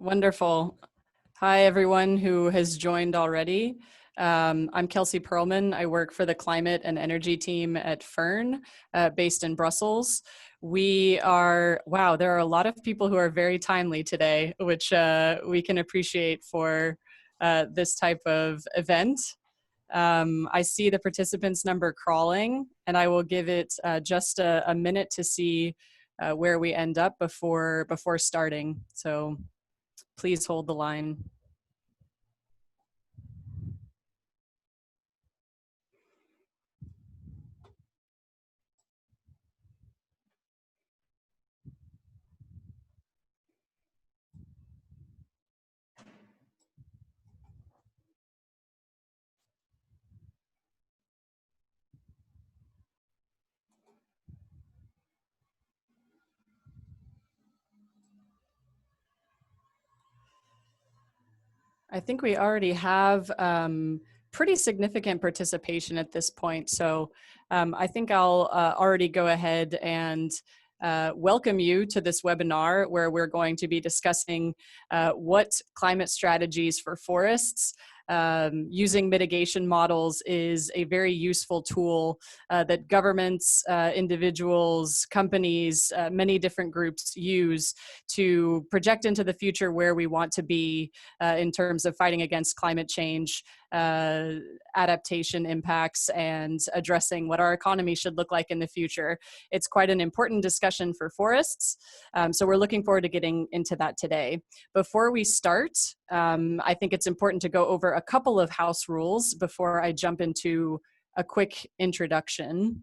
Wonderful. Hi, everyone who has joined already. I'm Kelsey Perlman. I work for the climate and energy team at Fern, based in Brussels. There are a lot of people who are very timely today, which we can appreciate for this type of event. I see the participants number crawling, and I will give it just a minute to see where we end up before starting. So please hold the line. I think we already have pretty significant participation at this point. So I think I'll already go ahead and welcome you to this webinar where we're going to be discussing what climate strategies for forests using mitigation models is a very useful tool that governments, individuals, companies, many different groups use to project into the future where we want to be in terms of fighting against climate change, adaptation impacts, and addressing what our economy should look like in the future. It's quite an important discussion for forests, so we're looking forward to getting into that today. Before we start, I think it's important to go over a couple of house rules before I jump into a quick introduction.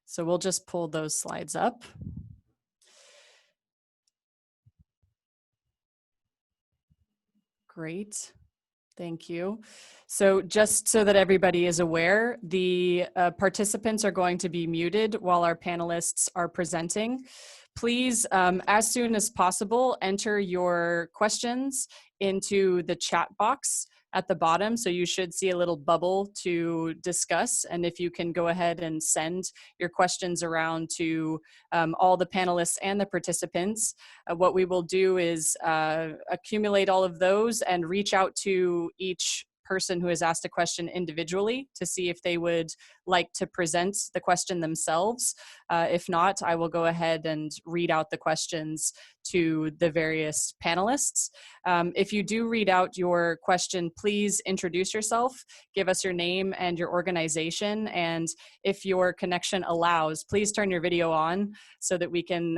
So we'll just pull those slides up. Great. Thank you. So just so that everybody is aware, the participants are going to be muted while our panelists are presenting. Please, as soon as possible, enter your questions into the chat box at the bottom. So you should see a little bubble to discuss. And if you can go ahead and send your questions around to all the panelists and the participants, what we will do is accumulate all of those and reach out to each person who has asked a question individually to see if they would like to present the question themselves. If not, I will go ahead and read out the questions to the various panelists. If you do read out your question, please introduce yourself, give us your name and your organization, and if your connection allows, please turn your video on so that we can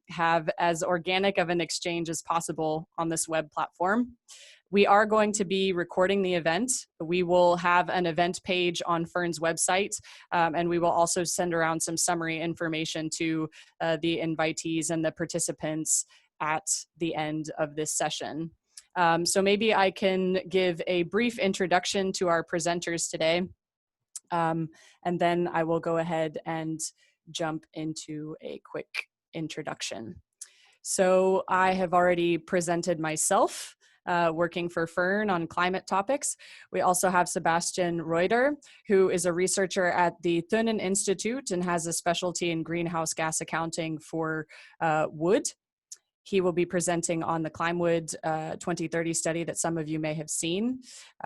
have as organic of an exchange as possible on this web platform. We are going to be recording the event. We will have an event page on Fern's website, and we will also send around some summary information to the invitees and the participants at the end of this session. So maybe I can give a brief introduction to our presenters today, and then I will go ahead and jump into a quick introduction. So I have already presented myself. Working for Fern on climate topics. We also have Sebastian Rüter, who is a researcher at the Thunen Institute and has a specialty in greenhouse gas accounting for wood. He will be presenting on the Climewood 2030 study that some of you may have seen.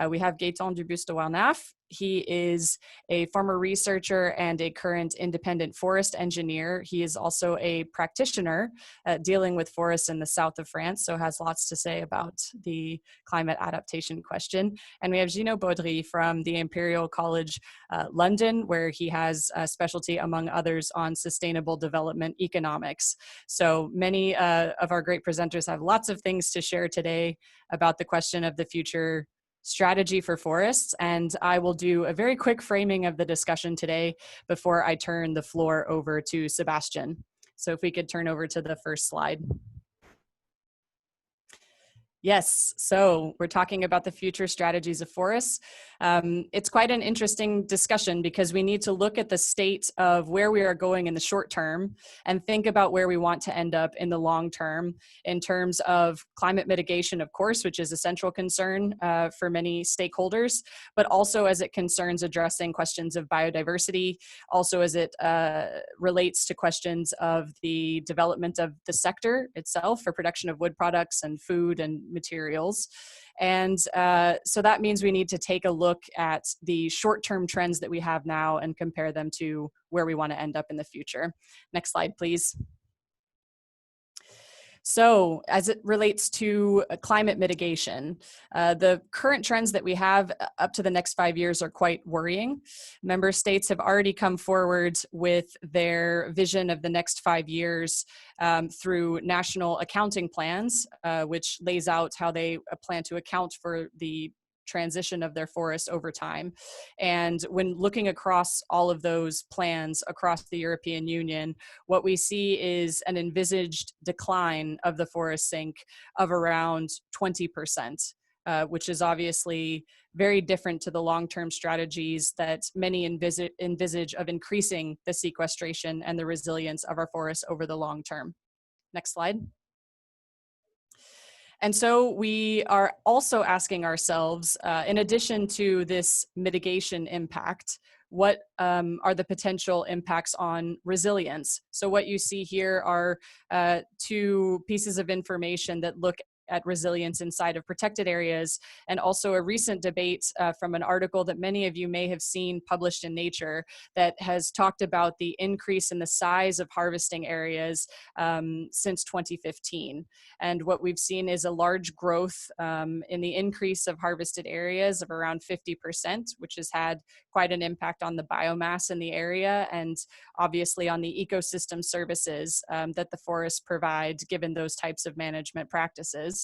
We have Gaëtan de Warnaffe. He is a former researcher and a current independent forest engineer. He is also a practitioner dealing with forests in the south of France, so has lots to say about the climate adaptation question. And we have Gino Baudry from the Imperial College London, where he has a specialty, among others, on sustainable development economics. So many of our great presenters have lots of things to share today about the question of the future strategy for forests, and I will do a very quick framing of the discussion today before I turn the floor over to Sebastian. So if we could turn over to the first slide. Yes, so we're talking about the future strategies of forests. It's quite an interesting discussion because we need to look at the state of where we are going in the short term and think about where we want to end up in the long term in terms of climate mitigation, of course, which is a central concern for many stakeholders, but also as it concerns addressing questions of biodiversity, also as it relates to questions of the development of the sector itself for production of wood products and food and materials. And so that means we need to take a look at the short-term trends that we have now and compare them to where we want to end up in the future. Next slide, please. So as it relates to climate mitigation, the current trends that we have up to the next 5 years are quite worrying. Member states have already come forward with their vision of the next 5 years through national accounting plans, which lays out how they plan to account for the transition of their forests over time. And when looking across all of those plans across the European Union, what we see is an envisaged decline of the forest sink of around 20%, which is obviously very different to the long-term strategies that many envisage of increasing the sequestration and the resilience of our forests over the long term. Next slide. And so we are also asking ourselves, in addition to this mitigation impact, what are the potential impacts on resilience? So what you see here are two pieces of information that look at resilience inside of protected areas, and also a recent debate from an article that many of you may have seen published in Nature that has talked about the increase in the size of harvesting areas since 2015. And what we've seen is a large growth in the increase of harvested areas of around 50%, which has had quite an impact on the biomass in the area and obviously on the ecosystem services that the forests provide given those types of management practices.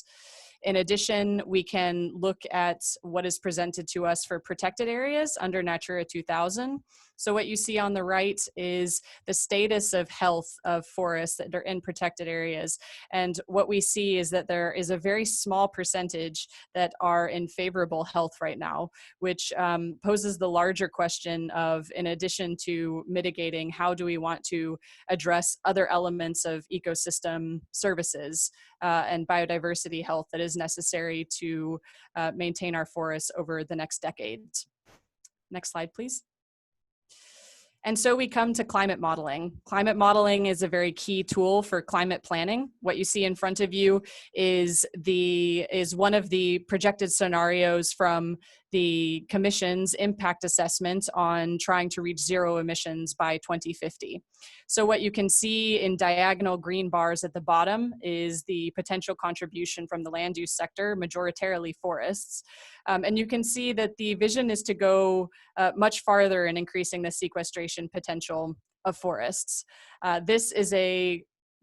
In addition, we can look at what is presented to us for protected areas under Natura 2000. So what you see on the right is the status of health of forests that are in protected areas. And what we see is that there is a very small percentage that are in favorable health right now, which poses the larger question of, in addition to mitigating, how do we want to address other elements of ecosystem services and biodiversity health that is necessary to maintain our forests over the next decade. Next slide, please. And so we come to climate modeling. Climate modeling is a very key tool for climate planning. What you see in front of you is one of the projected scenarios from the Commission's impact assessment on trying to reach zero emissions by 2050. So what you can see in diagonal green bars at the bottom is the potential contribution from the land use sector, majoritarily forests. And you can see that the vision is to go much farther in increasing the sequestration potential of forests.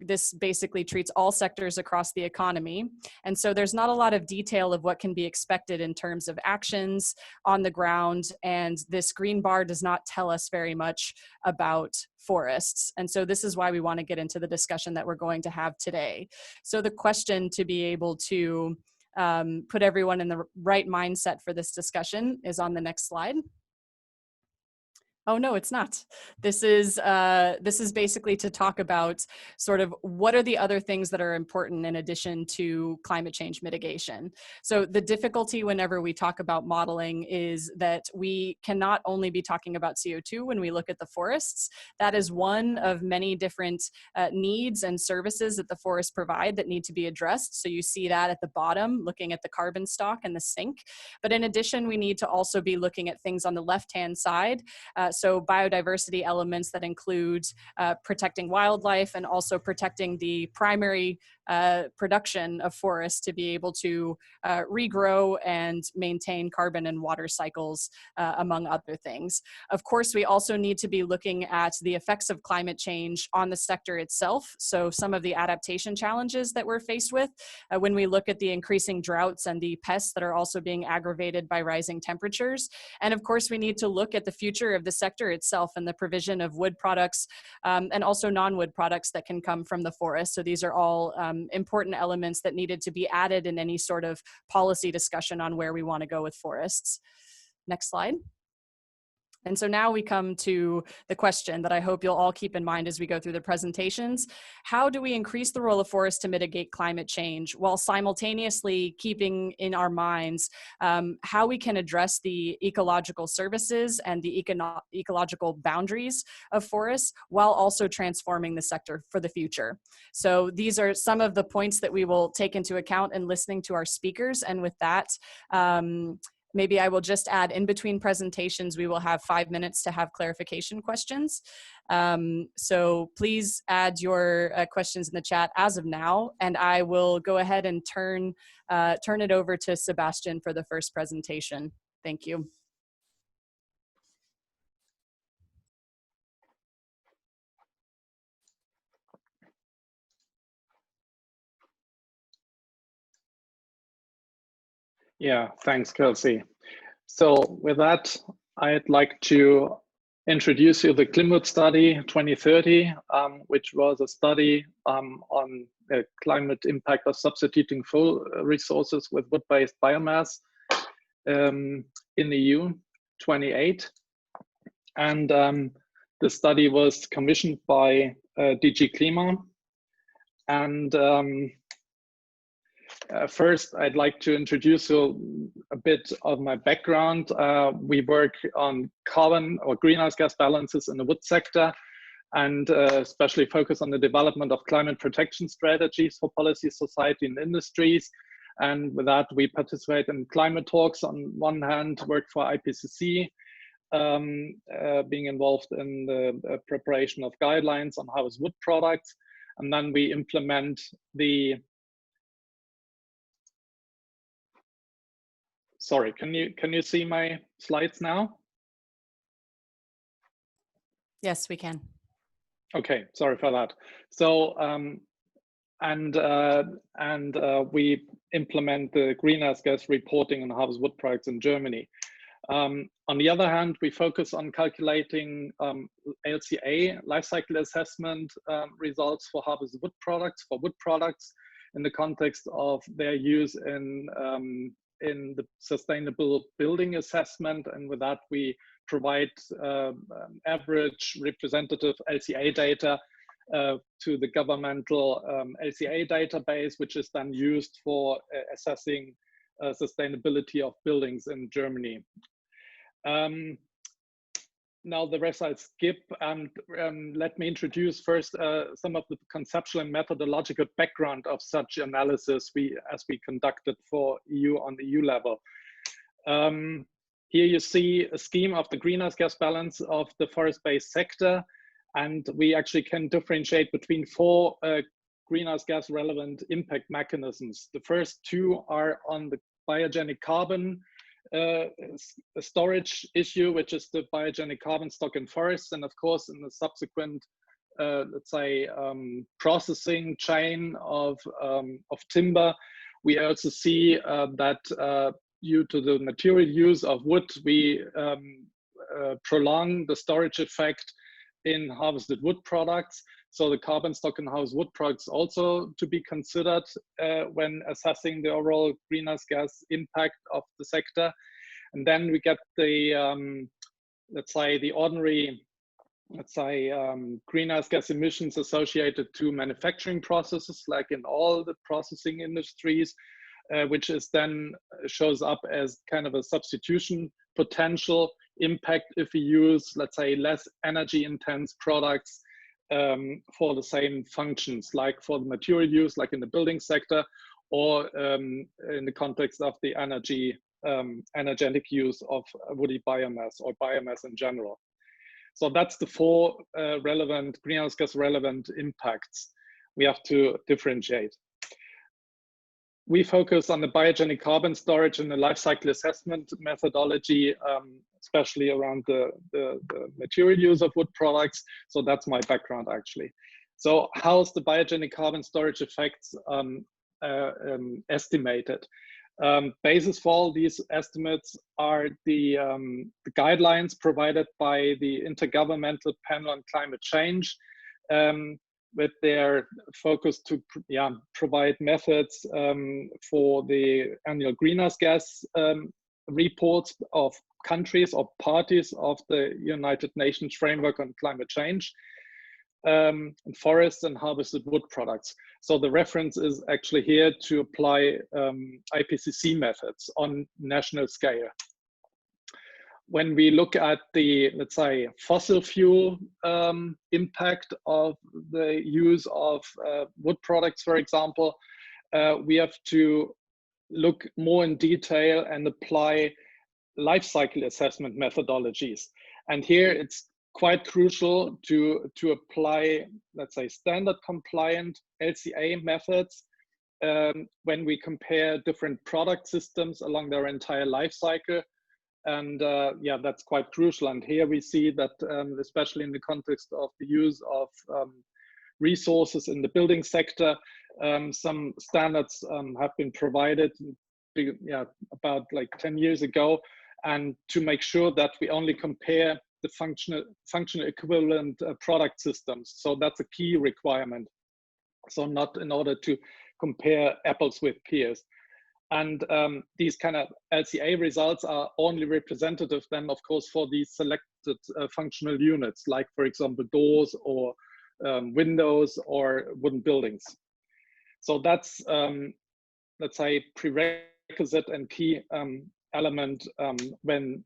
This basically treats all sectors across the economy. And so there's not a lot of detail of what can be expected in terms of actions on the ground. And this green bar does not tell us very much about forests. And so this is why we want to get into the discussion that we're going to have today. So the question to be able to put everyone in the right mindset for this discussion is on the next slide. Oh, no, it's not. This is basically to talk about sort of what are the other things that are important in addition to climate change mitigation. So the difficulty whenever we talk about modeling is that we cannot only be talking about CO2 when we look at the forests. That is one of many different needs and services that the forests provide that need to be addressed. So you see that at the bottom, looking at the carbon stock and the sink. But in addition, we need to also be looking at things on the left-hand side. So biodiversity elements that include protecting wildlife and also protecting the primary production of forests to be able to regrow and maintain carbon and water cycles, among other things. Of course, we also need to be looking at the effects of climate change on the sector itself. So some of the adaptation challenges that we're faced with when we look at the increasing droughts and the pests that are also being aggravated by rising temperatures. And of course, we need to look at the future of the sector itself and the provision of wood products and also non-wood products that can come from the forest. So these are all important elements that needed to be added in any sort of policy discussion on where we want to go with forests. Next slide. And so now we come to the question that I hope you'll all keep in mind as we go through the presentations. How do we increase the role of forests to mitigate climate change while simultaneously keeping in our minds how we can address the ecological services and the ecological boundaries of forests while also transforming the sector for the future? So these are some of the points that we will take into account in listening to our speakers. And with that, maybe I will just add, in between presentations, we will have 5 minutes to have clarification questions. So please add your questions in the chat as of now, and I will go ahead and turn it over to Sebastian for the first presentation. Thank you. Yeah, thanks, Kelsey. So with that, I'd like to introduce you the Climwood study 2030, which was a study on the climate impact of substituting fuel resources with wood-based biomass in the EU 28. And the study was commissioned by DG Klima. And first, I'd like to introduce you a bit of my background. We work on carbon or greenhouse gas balances in the wood sector, and especially focus on the development of climate protection strategies for policy, society, and industries. And with that, we participate in climate talks on one hand, work for IPCC, being involved in the preparation of guidelines on house wood products. And then we implement the Sorry, can you see my slides now? Yes, we can. Okay, sorry for that. So we implement the greenhouse gas reporting on harvest wood products in Germany. On the other hand, we focus on calculating LCA, life cycle assessment results for harvest wood products, in the context of their use in the sustainable building assessment. And with that, we provide average representative LCA data to the governmental LCA database, which is then used for assessing sustainability of buildings in Germany. Now the rest I skip, and let me introduce first some of the conceptual and methodological background of such analysis as we conducted for EU on the EU level. Here you see a scheme of the greenhouse gas balance of the forest-based sector, and we actually can differentiate between 4 greenhouse gas relevant impact mechanisms. The first 2 are on the biogenic carbon storage issue, which is the biogenic carbon stock in forests, and of course in the subsequent let's say processing chain of timber. We also see that due to the material use of wood, we prolong the storage effect in harvested wood products. So the carbon stock in harvested wood products also to be considered when assessing the overall greenhouse gas impact of the sector. And then we get the, let's say, the ordinary, greenhouse gas emissions associated to manufacturing processes, like in all the processing industries, which is then shows up as kind of a substitution potential impact if we use, let's say, less energy intense products for the same functions, like for the material use, like in the building sector, or in the context of the energetic use of woody biomass or biomass in general. So that's the 4 relevant greenhouse gas relevant impacts we have to differentiate. We focus on the biogenic carbon storage and the life cycle assessment methodology, especially around the material use of wood products. So that's my background actually. So how's the biogenic carbon storage effects estimated? Basis for all these estimates are the guidelines provided by the Intergovernmental Panel on Climate Change, with their focus to provide methods for the annual greenhouse gas reports of countries or parties of the United Nations Framework on Climate Change, and forests and harvested wood products. So the reference is actually here to apply IPCC methods on national scale. When we look at the, let's say, fossil fuel impact of the use of wood products, for example, we have to look more in detail and apply life cycle assessment methodologies. And here it's quite crucial to apply, let's say, standard compliant LCA methods when we compare different product systems along their entire life cycle. And yeah, that's quite crucial. And here we see that, especially in the context of the use of resources in the building sector, some standards have been provided about like 10 years ago, and to make sure that we only compare the functional equivalent product systems. So that's a key requirement. So not in order to compare apples with pears. And these kind of LCA results are only representative then, of course, for these selected functional units, like, for example, doors or windows or wooden buildings. So that's, let's say, prerequisite and key element when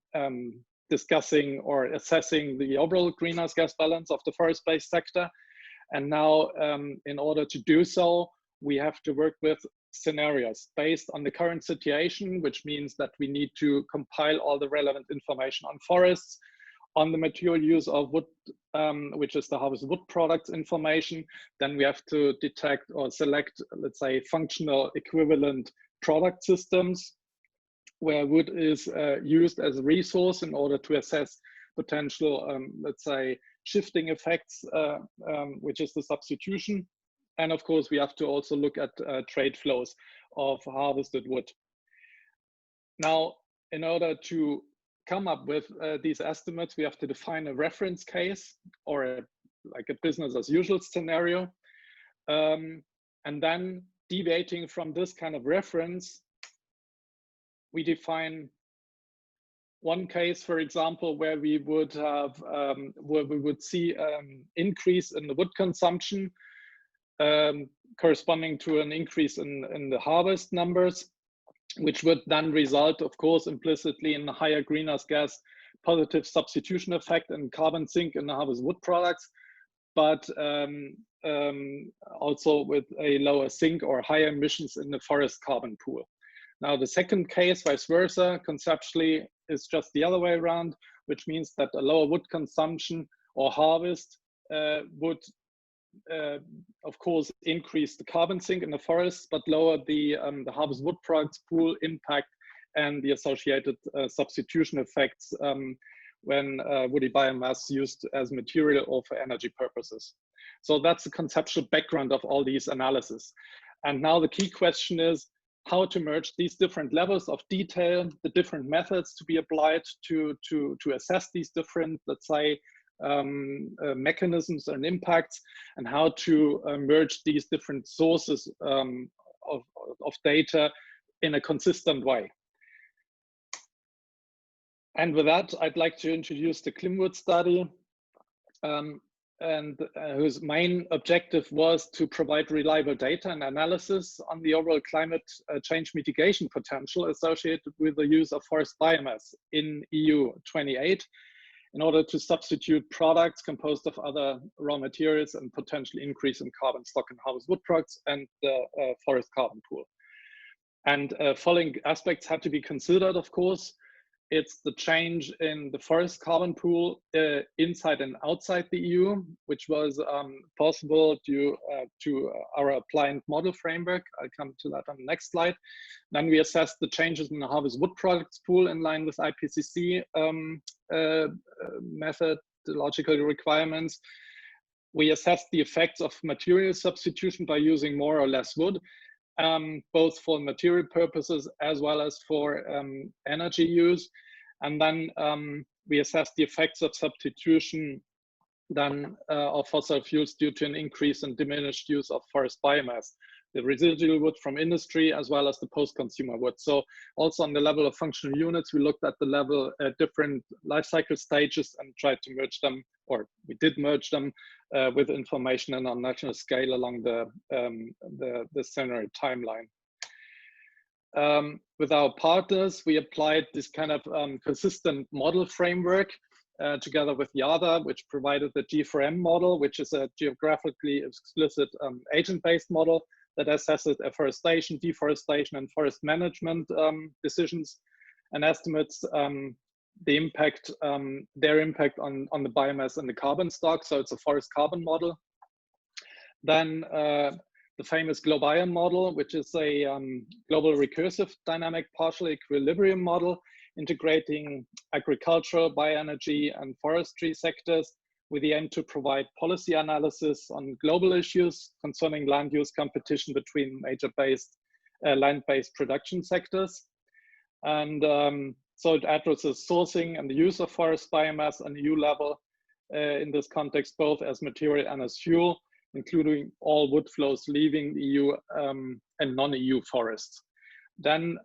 discussing or assessing the overall greenhouse gas balance of the forest-based sector. And now, in order to do so, we have to work with scenarios based on the current situation, which means that we need to compile all the relevant information on forests, on the material use of wood, which is the harvested wood products information. Then we have to detect or select, let's say, functional equivalent product systems where wood is used as a resource in order to assess potential, let's say, shifting effects, which is the substitution. And of course, we have to also look at trade flows of harvested wood. Now, in order to come up with these estimates, we have to define a reference case or like a business as usual scenario. And then deviating from this kind of reference, we define one case, for example, where we would have, where we would see increase in the wood consumption corresponding to an increase in the harvest numbers, which would then result, of course, implicitly in a higher greenhouse gas positive substitution effect and carbon sink in the harvest wood products, but also with a lower sink or higher emissions in the forest carbon pool. Now, the second case, vice versa, conceptually is just the other way around, which means that a lower wood consumption or harvest would of course, increase the carbon sink in the forests, but lower the harvest wood products pool impact and the associated substitution effects when woody biomass used as material or for energy purposes. So that's the conceptual background of all these analyses. And now the key question is how to merge these different levels of detail, the different methods to be applied to assess these different, let's say, mechanisms and impacts, and how to merge these different sources of data in a consistent way. And with that, I'd like to introduce the Klimwood study, and whose main objective was to provide reliable data and analysis on the overall climate change mitigation potential associated with the use of forest biomass in EU 28, in order to substitute products composed of other raw materials and potentially increase in carbon stock and harvest wood products and the forest carbon pool. And following aspects have to be considered, of course. It's the change in the forest carbon pool inside and outside the EU, which was possible due to our applied model framework. I'll come to that on the next slide. Then we assessed the changes in the harvest wood products pool in line with IPCC methodological requirements. We assessed the effects of material substitution by using more or less wood, both for material purposes as well as for energy use. And then we assessed the effects of substitution than of fossil fuels due to an increase in diminished use of forest biomass, the residual wood from industry, as well as the post-consumer wood. So also on the level of functional units, we looked at the level at different life cycle stages and tried to merge them, or we did merge them with information on a national scale along the scenario timeline. With our partners, we applied this kind of consistent model framework together with YADA, which provided the G4M model, which is a geographically explicit agent-based model that assesses afforestation, deforestation, and forest management decisions, and estimates the impact, their impact on the biomass and the carbon stock. So it's a forest carbon model. Then the famous GloBiome model, which is a global recursive dynamic partial equilibrium model, integrating agriculture, bioenergy, and forestry sectors with the aim to provide policy analysis on global issues concerning land use competition between major land-based production sectors. And so it addresses sourcing and the use of forest biomass on EU level in this context, both as material and as fuel, including all wood flows leaving the EU and non-EU forests. Then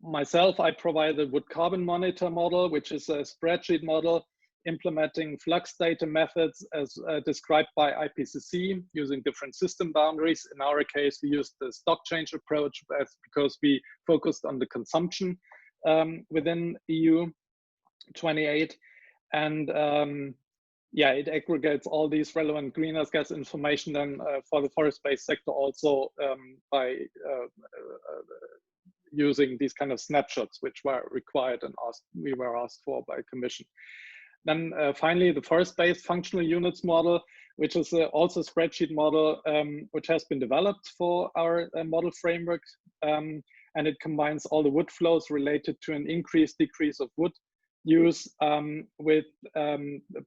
myself, I provide the wood carbon monitor model, which is a spreadsheet model implementing flux data methods as described by IPCC using different system boundaries. In our case, we used the stock change approach because we focused on the consumption within EU 28. And yeah, it aggregates all these relevant greenhouse gas information then for the forest-based sector also by using these kind of snapshots, which were required and we were asked for by Commission. Then finally, the forest-based functional units model, which is also a spreadsheet model, which has been developed for our model framework. And it combines all the wood flows related to an increase, decrease of wood use with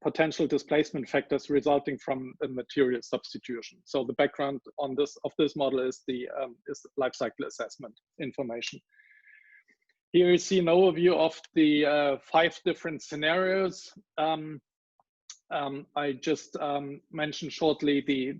potential displacement factors resulting from a material substitution. So the background on this model is the life cycle assessment information. Here you see an overview of the 5 different scenarios. I just mentioned shortly the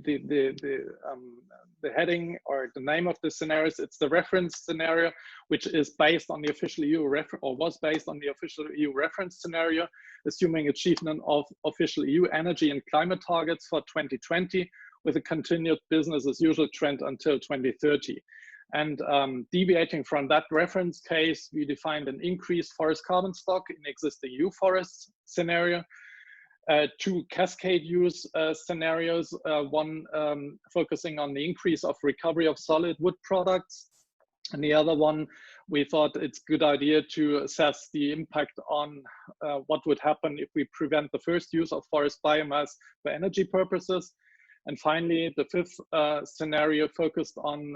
heading or the name of the scenarios. It's the reference scenario, which is based on the official EU was based on the official EU reference scenario, assuming achievement of official EU energy and climate targets for 2020 with a continued business as usual trend until 2030. And deviating from that reference case, we defined an increased forest carbon stock in existing EU forests scenario, 2 cascade use scenarios, one focusing on the increase of recovery of solid wood products, and the other one, we thought it's a good idea to assess the impact on what would happen if we prevent the first use of forest biomass for energy purposes. And finally, the 5th scenario focused on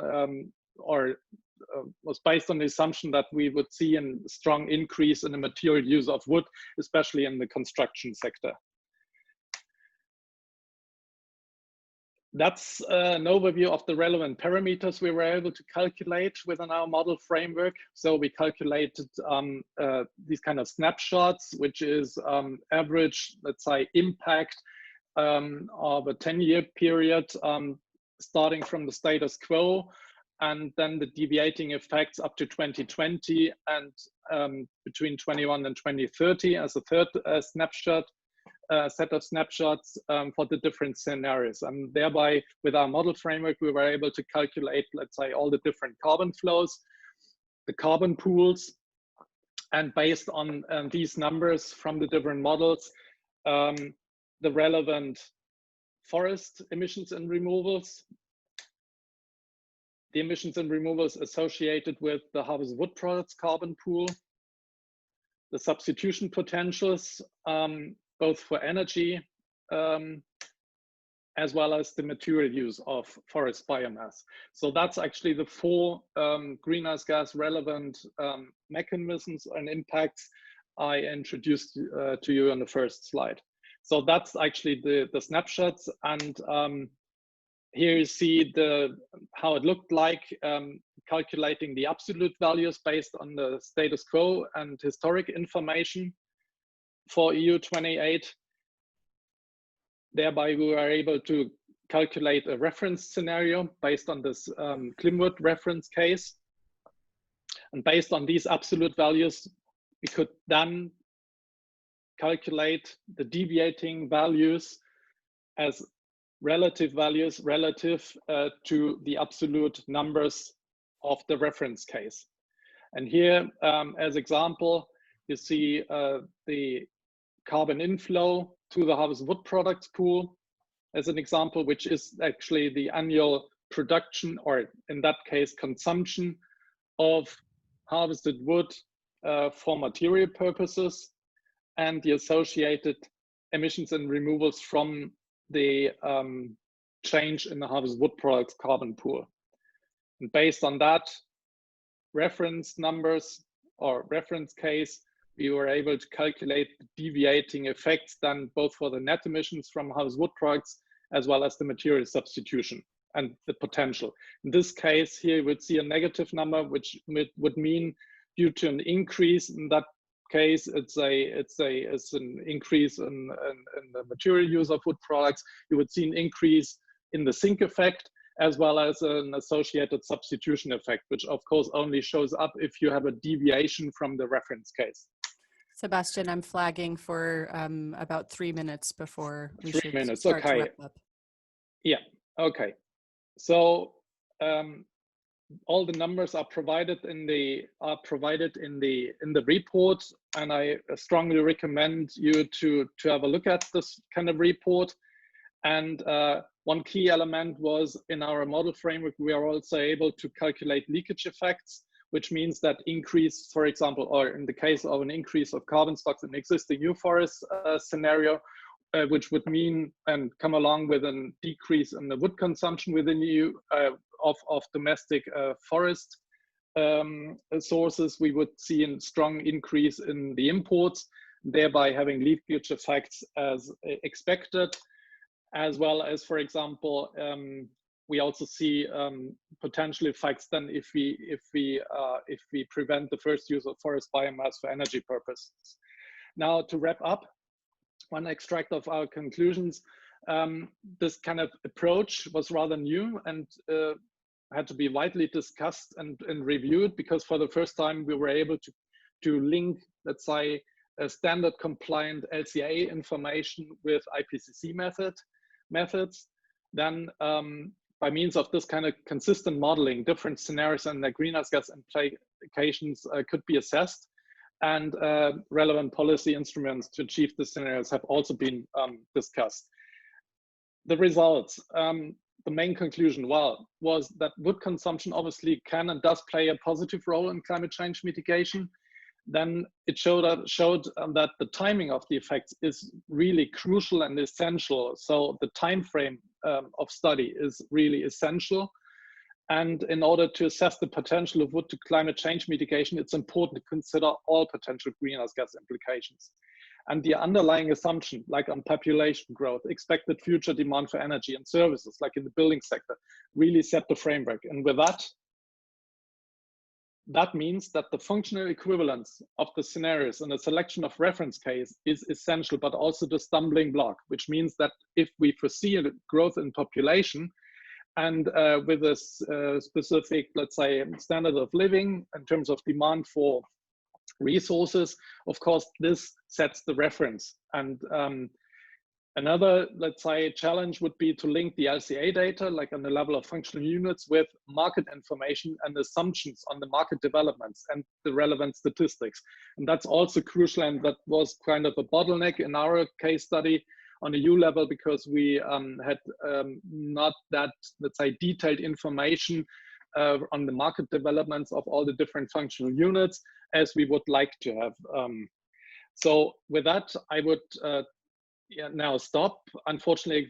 was based on the assumption that we would see a strong increase in the material use of wood, especially in the construction sector. That's an overview of the relevant parameters we were able to calculate within our model framework. So we calculated these kind of snapshots, which is average, let's say, impact of a 10-year period, starting from the status quo, and then the deviating effects up to 2020 and between 21 and 2030 as a 3rd snapshot. Set of snapshots for the different scenarios, and thereby with our model framework we were able to calculate, let's say, all the different carbon flows, the carbon pools, and based on these numbers from the different models, the relevant forest emissions and removals, the emissions and removals associated with the harvested wood products carbon pool, the substitution potentials both for energy as well as the material use of forest biomass. So that's actually the 4 greenhouse gas relevant mechanisms and impacts I introduced to you on the first slide. So that's actually the snapshots, and here you see how it looked like calculating the absolute values based on the status quo and historic information for EU 28. thereby we were able to calculate a reference scenario based on this Klimwood reference case. And based on these absolute values, we could then calculate the deviating values as relative values relative to the absolute numbers of the reference case. And here, as example, you see the carbon inflow to the harvest wood products pool as an example, which is actually the annual production, or in that case, consumption of harvested wood for material purposes, and the associated emissions and removals from the change in the harvest wood products carbon pool. And based on that reference numbers or reference case, we were able to calculate the deviating effects then both for the net emissions from harvest wood products as well as the material substitution and the potential. In this case here, you would see a negative number, which would mean due to an increase in that case, it's an increase in the material use of wood products. You would see an increase in the sink effect, as well as an associated substitution effect, which of course only shows up if you have a deviation from the reference case. Sebastian, I'm flagging for about 3 minutes before we should 3 minutes, start okay. to wrap up. Yeah, okay. So all the numbers are provided in the report, and I strongly recommend you to have a look at this kind of report. And one key element was in our model framework, we are also able to calculate leakage effects, which means that increase, for example, or in the case of an increase of carbon stocks in existing new forest scenario, which would mean and come along with a decrease in the wood consumption within EU of domestic forest sources, we would see a strong increase in the imports, thereby having leakage effects as expected, as well as, for example, we also see potential effects then if we prevent the first use of forest biomass for energy purposes. Now, to wrap up, one extract of our conclusions, this kind of approach was rather new and had to be widely discussed and reviewed, because for the first time we were able to link, let's say, a standard compliant LCA information with IPCC methods. Then by means of this kind of consistent modeling, different scenarios and their greenhouse gas implications could be assessed, and relevant policy instruments to achieve the scenarios have also been discussed. The results, the main conclusion, was that wood consumption obviously can and does play a positive role in climate change mitigation. Then it showed that the timing of the effects is really crucial and essential. So the time frame of study is really essential. And in order to assess the potential of wood to climate change mitigation, it's important to consider all potential greenhouse gas implications. And the underlying assumption, like on population growth, expected future demand for energy and services, like in the building sector, really set the framework. And with that means that the functional equivalence of the scenarios and the selection of reference case is essential, but also the stumbling block, which means that if we foresee a growth in population and with a specific, let's say, standard of living in terms of demand for resources, of course, this sets the reference. And another, let's say, challenge would be to link the LCA data, like on the level of functional units, with market information and assumptions on the market developments and the relevant statistics. And that's also crucial, and that was kind of a bottleneck in our case study on a EU level, because we had not that, let's say, detailed information on the market developments of all the different functional units as we would like to have. So with that, I would now stop. Unfortunately,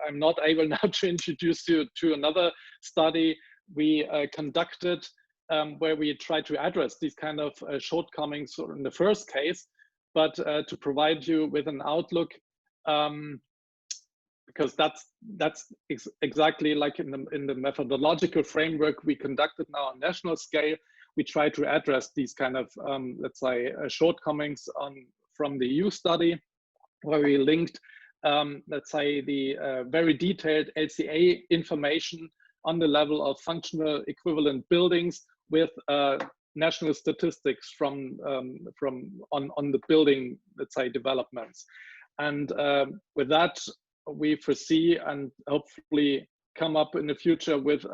I'm not able now to introduce you to another study we conducted where we tried to address these kind of shortcomings in the first case, but to provide you with an outlook, because that's exactly like in the methodological framework we conducted now on national scale. We try to address these kind of, let's say, shortcomings from the EU study, where we linked let's say, the very detailed LCA information on the level of functional equivalent buildings with national statistics from on the building, let's say, developments. And with that, we foresee and hopefully come up in the future with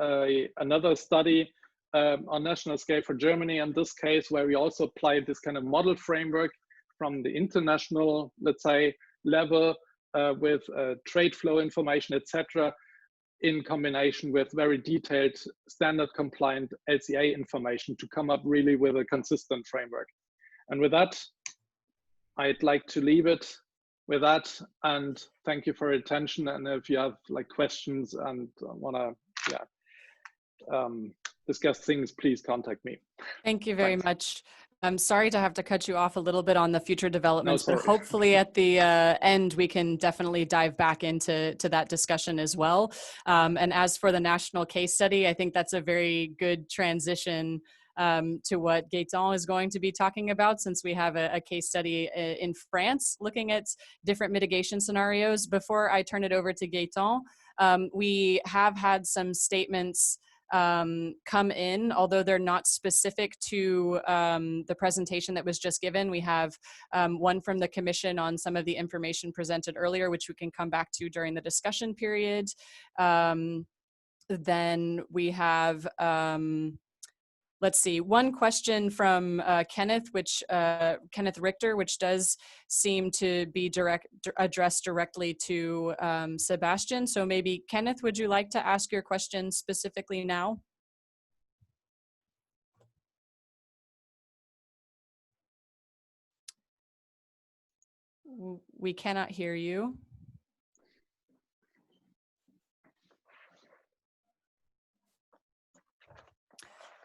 another study on national scale for Germany in this case, where we also apply this kind of model framework from the international, let's say, level with trade flow information, etc., in combination with very detailed standard compliant LCA information to come up really with a consistent framework. And with that, I'd like to leave it with that, and thank you for your attention. And if you have like questions and want to discuss things, please contact me. Thank you very much. I'm sorry to have to cut you off a little bit on the future developments, but hopefully at the end, we can definitely dive back into that discussion as well. And as for the national case study, I think that's a very good transition to what Gaëtan is going to be talking about, since we have a case study in France looking at different mitigation scenarios. Before I turn it over to Gaëtan, we have had some statements come in, although they're not specific to the presentation that was just given. We have one from the Commission on some of the information presented earlier, which we can come back to during the discussion period. Then we have, let's see, one question from Kenneth Richter, which does seem to be addressed directly to Sebastian. So maybe, Kenneth, would you like to ask your question specifically now? We cannot hear you.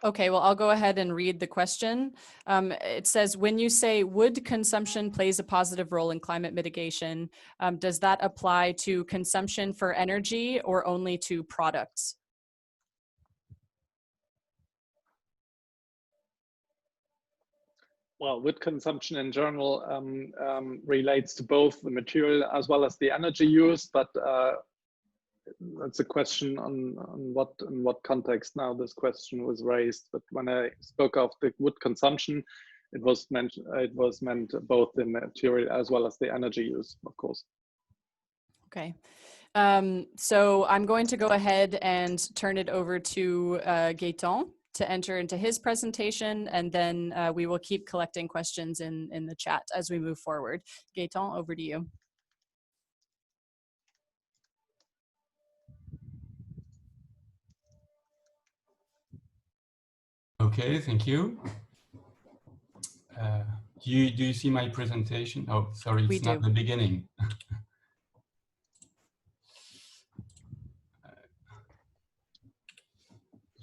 Okay, well, I'll go ahead and read the question. It says, when you say wood consumption plays a positive role in climate mitigation, does that apply to consumption for energy or only to products? Well, wood consumption in general relates to both the material as well as the energy use, but that's a question on what context now this question was raised. But when I spoke of the wood consumption, it was meant both the material as well as the energy use, of course. Okay. So I'm going to go ahead and turn it over to Gaëtan to enter into his presentation, and then we will keep collecting questions in the chat as we move forward. Gaëtan, over to you. Okay, thank you. Do you see my presentation? Oh, sorry, it's not the beginning.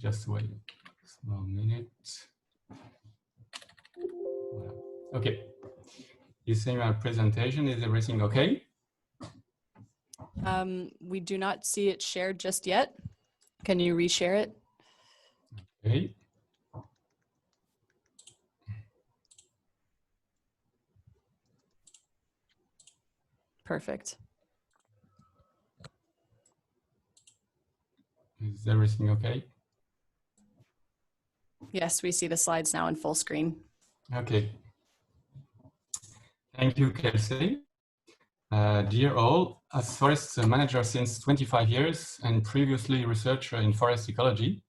Just wait a small minute. Okay. You see my presentation, is everything okay? We do not see it shared just yet. Can you reshare it? Okay. Perfect. Is everything okay? Yes, we see the slides now in full screen. Okay. Thank you, Kelsey. Dear all, as forest manager since 25 years and previously researcher in forest ecology,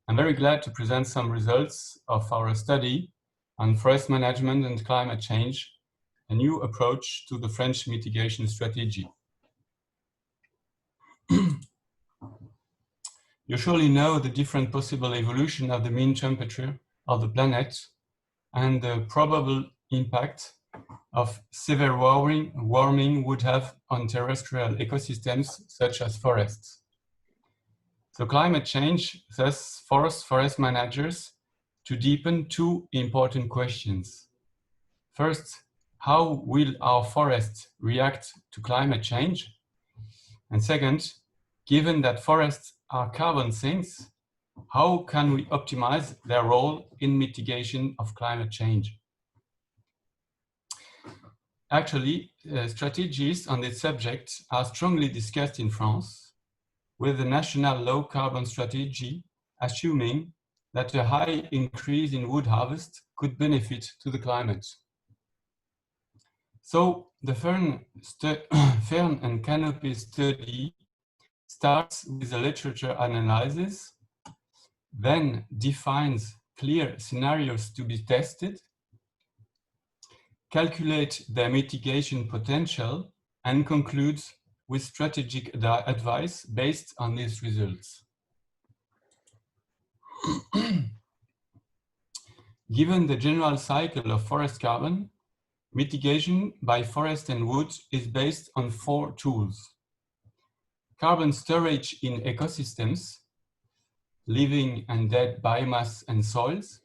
I'm very glad to present some results of our study on forest management and climate change, a new approach to the French mitigation strategy. You surely know the different possible evolution of the mean temperature of the planet and the probable impact of severe warming would have on terrestrial ecosystems such as forests. So climate change thus forced forest managers to deepen two important questions. First, how will our forests react to climate change? And second, given that forests are carbon sinks, how can we optimize their role in mitigation of climate change? Actually, strategies on this subject are strongly discussed in France, with the national low carbon strategy assuming that a high increase in wood harvest could benefit to the climate. So the Fern and canopy study starts with a literature analysis, then defines clear scenarios to be tested, calculate their mitigation potential, and concludes with strategic advice based on these results. Given the general cycle of forest carbon, mitigation by forest and wood is based on 4 tools. Carbon storage in ecosystems, living and dead biomass and soils,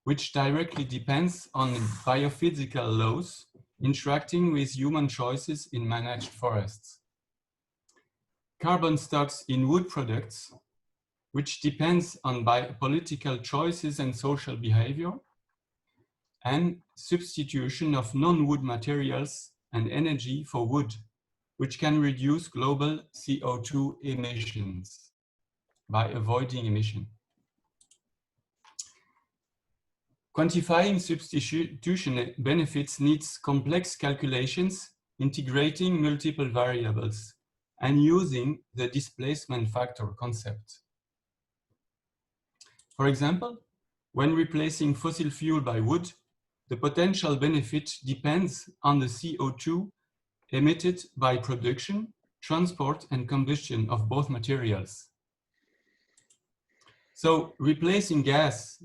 which directly depends on biophysical laws interacting with human choices in managed forests. Carbon stocks in wood products, which depends on political choices and social behavior, and substitution of non-wood materials and energy for wood, which can reduce global CO2 emissions by avoiding emission. Quantifying substitution benefits needs complex calculations, integrating multiple variables, and using the displacement factor concept. For example, when replacing fossil fuel by wood, the potential benefit depends on the CO2 emitted by production, transport, and combustion of both materials. So replacing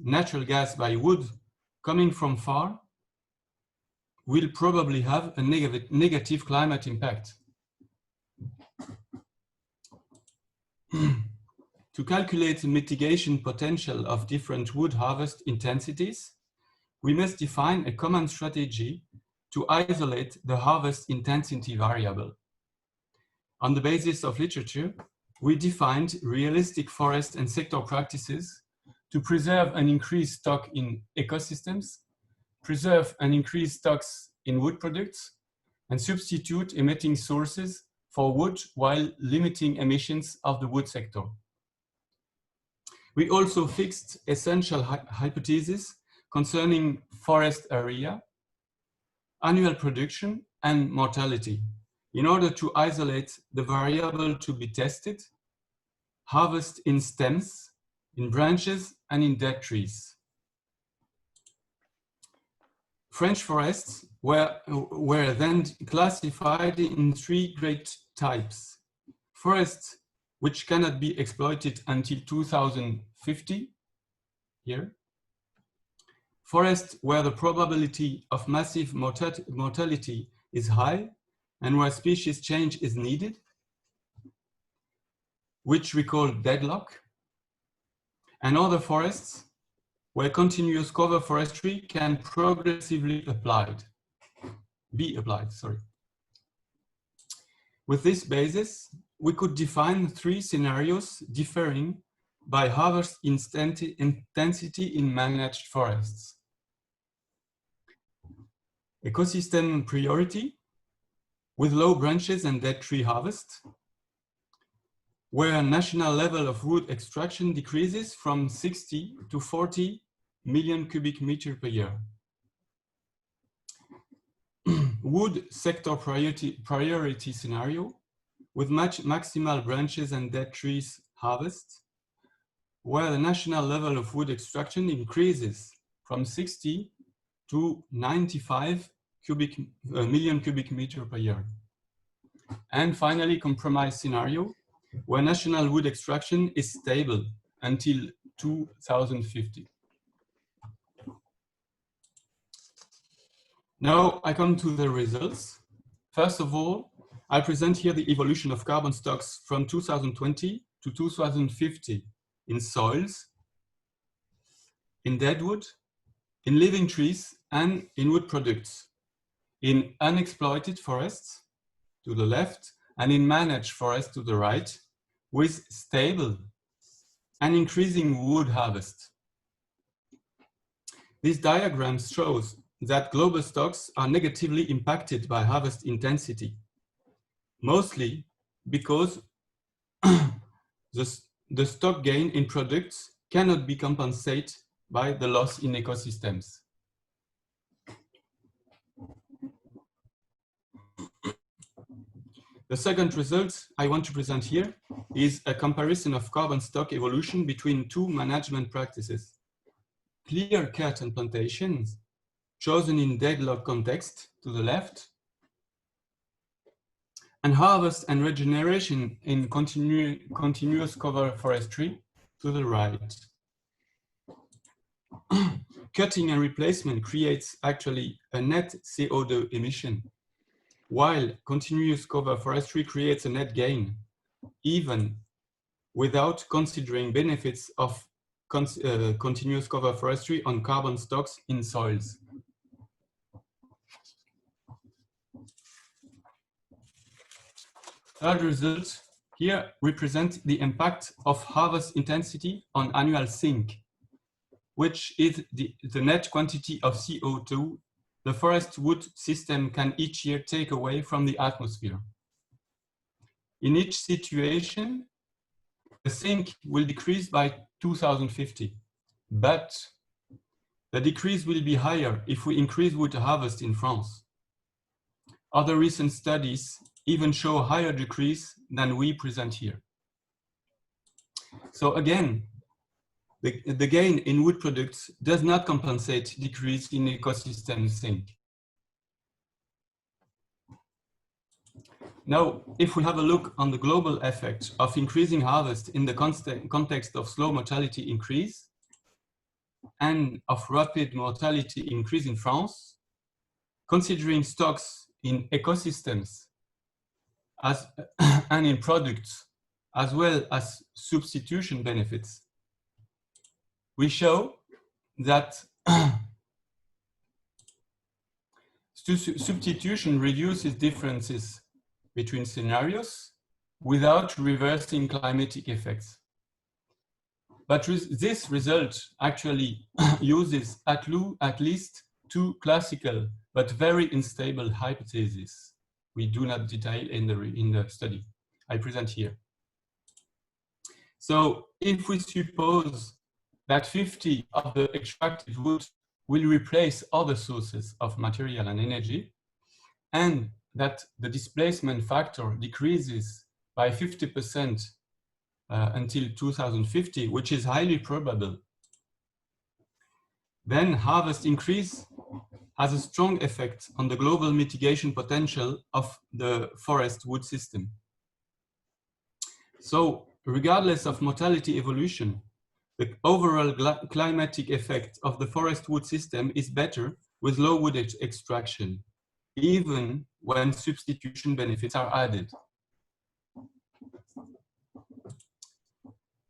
natural gas by wood coming from far will probably have a negative climate impact. To calculate the mitigation potential of different wood harvest intensities, we must define a common strategy to isolate the harvest intensity variable. On the basis of literature, we defined realistic forest and sector practices to preserve an increased stock in ecosystems, preserve and increase stocks in wood products, and substitute emitting sources for wood while limiting emissions of the wood sector. We also fixed essential hypotheses concerning forest area, annual production, and mortality in order to isolate the variable to be tested, harvest in stems, in branches, and in dead trees. French forests were then classified in 3 great types. Forests which cannot be exploited until 2050, here. Forests where the probability of massive mortality is high and where species change is needed, which we call deadlock, and other forests where continuous cover forestry can progressively be applied. With this basis, we could define 3 scenarios differing by harvest intensity in managed forests. Ecosystem priority, with low branches and dead tree harvest, where national level of wood extraction decreases from 60 to 40 million cubic meters per year. Wood sector priority scenario, with maximal branches and dead trees harvest, where the national level of wood extraction increases from 60 to 95 million cubic meters per year. And finally, compromise scenario, where national wood extraction is stable until 2050. Now I come to the results. First of all, I present here the evolution of carbon stocks from 2020 to 2050 in soils, in deadwood, in living trees, and in wood products, in unexploited forests to the left, and in managed forests to the right, with stable and increasing wood harvest. This diagram shows that global stocks are negatively impacted by harvest intensity, mostly because the stock gain in products cannot be compensated by the loss in ecosystems. The second result I want to present here is a comparison of carbon stock evolution between two management practices: clear cut and plantations, chosen in deadlock context to the left, and harvest and regeneration in continuous cover forestry to the right. Cutting and replacement creates actually a net CO2 emission, while continuous cover forestry creates a net gain, even without considering benefits of continuous cover forestry on carbon stocks in soils. Third result here represent the impact of harvest intensity on annual sink, which is the net quantity of CO2 the forest wood system can each year take away from the atmosphere. In each situation, the sink will decrease by 2050, but the decrease will be higher if we increase wood harvest in France. Other recent studies even show higher decrease than we present here. So again, the gain in wood products does not compensate decrease in ecosystem sink. Now, if we have a look on the global effect of increasing harvest in the context of slow mortality increase and of rapid mortality increase in France, considering stocks in ecosystems and in products, as well as substitution benefits, we show that substitution reduces differences between scenarios without reversing climatic effects. But this result actually uses at least two classical but very unstable hypotheses we do not detail in the study I present here. So if we suppose that 50 of the extracted wood will replace other sources of material and energy, and that the displacement factor decreases by 50% until 2050, which is highly probable, then harvest increase has a strong effect on the global mitigation potential of the forest wood system. So regardless of mortality evolution, the overall climatic effect of the forest wood system is better with low wood extraction, even when substitution benefits are added.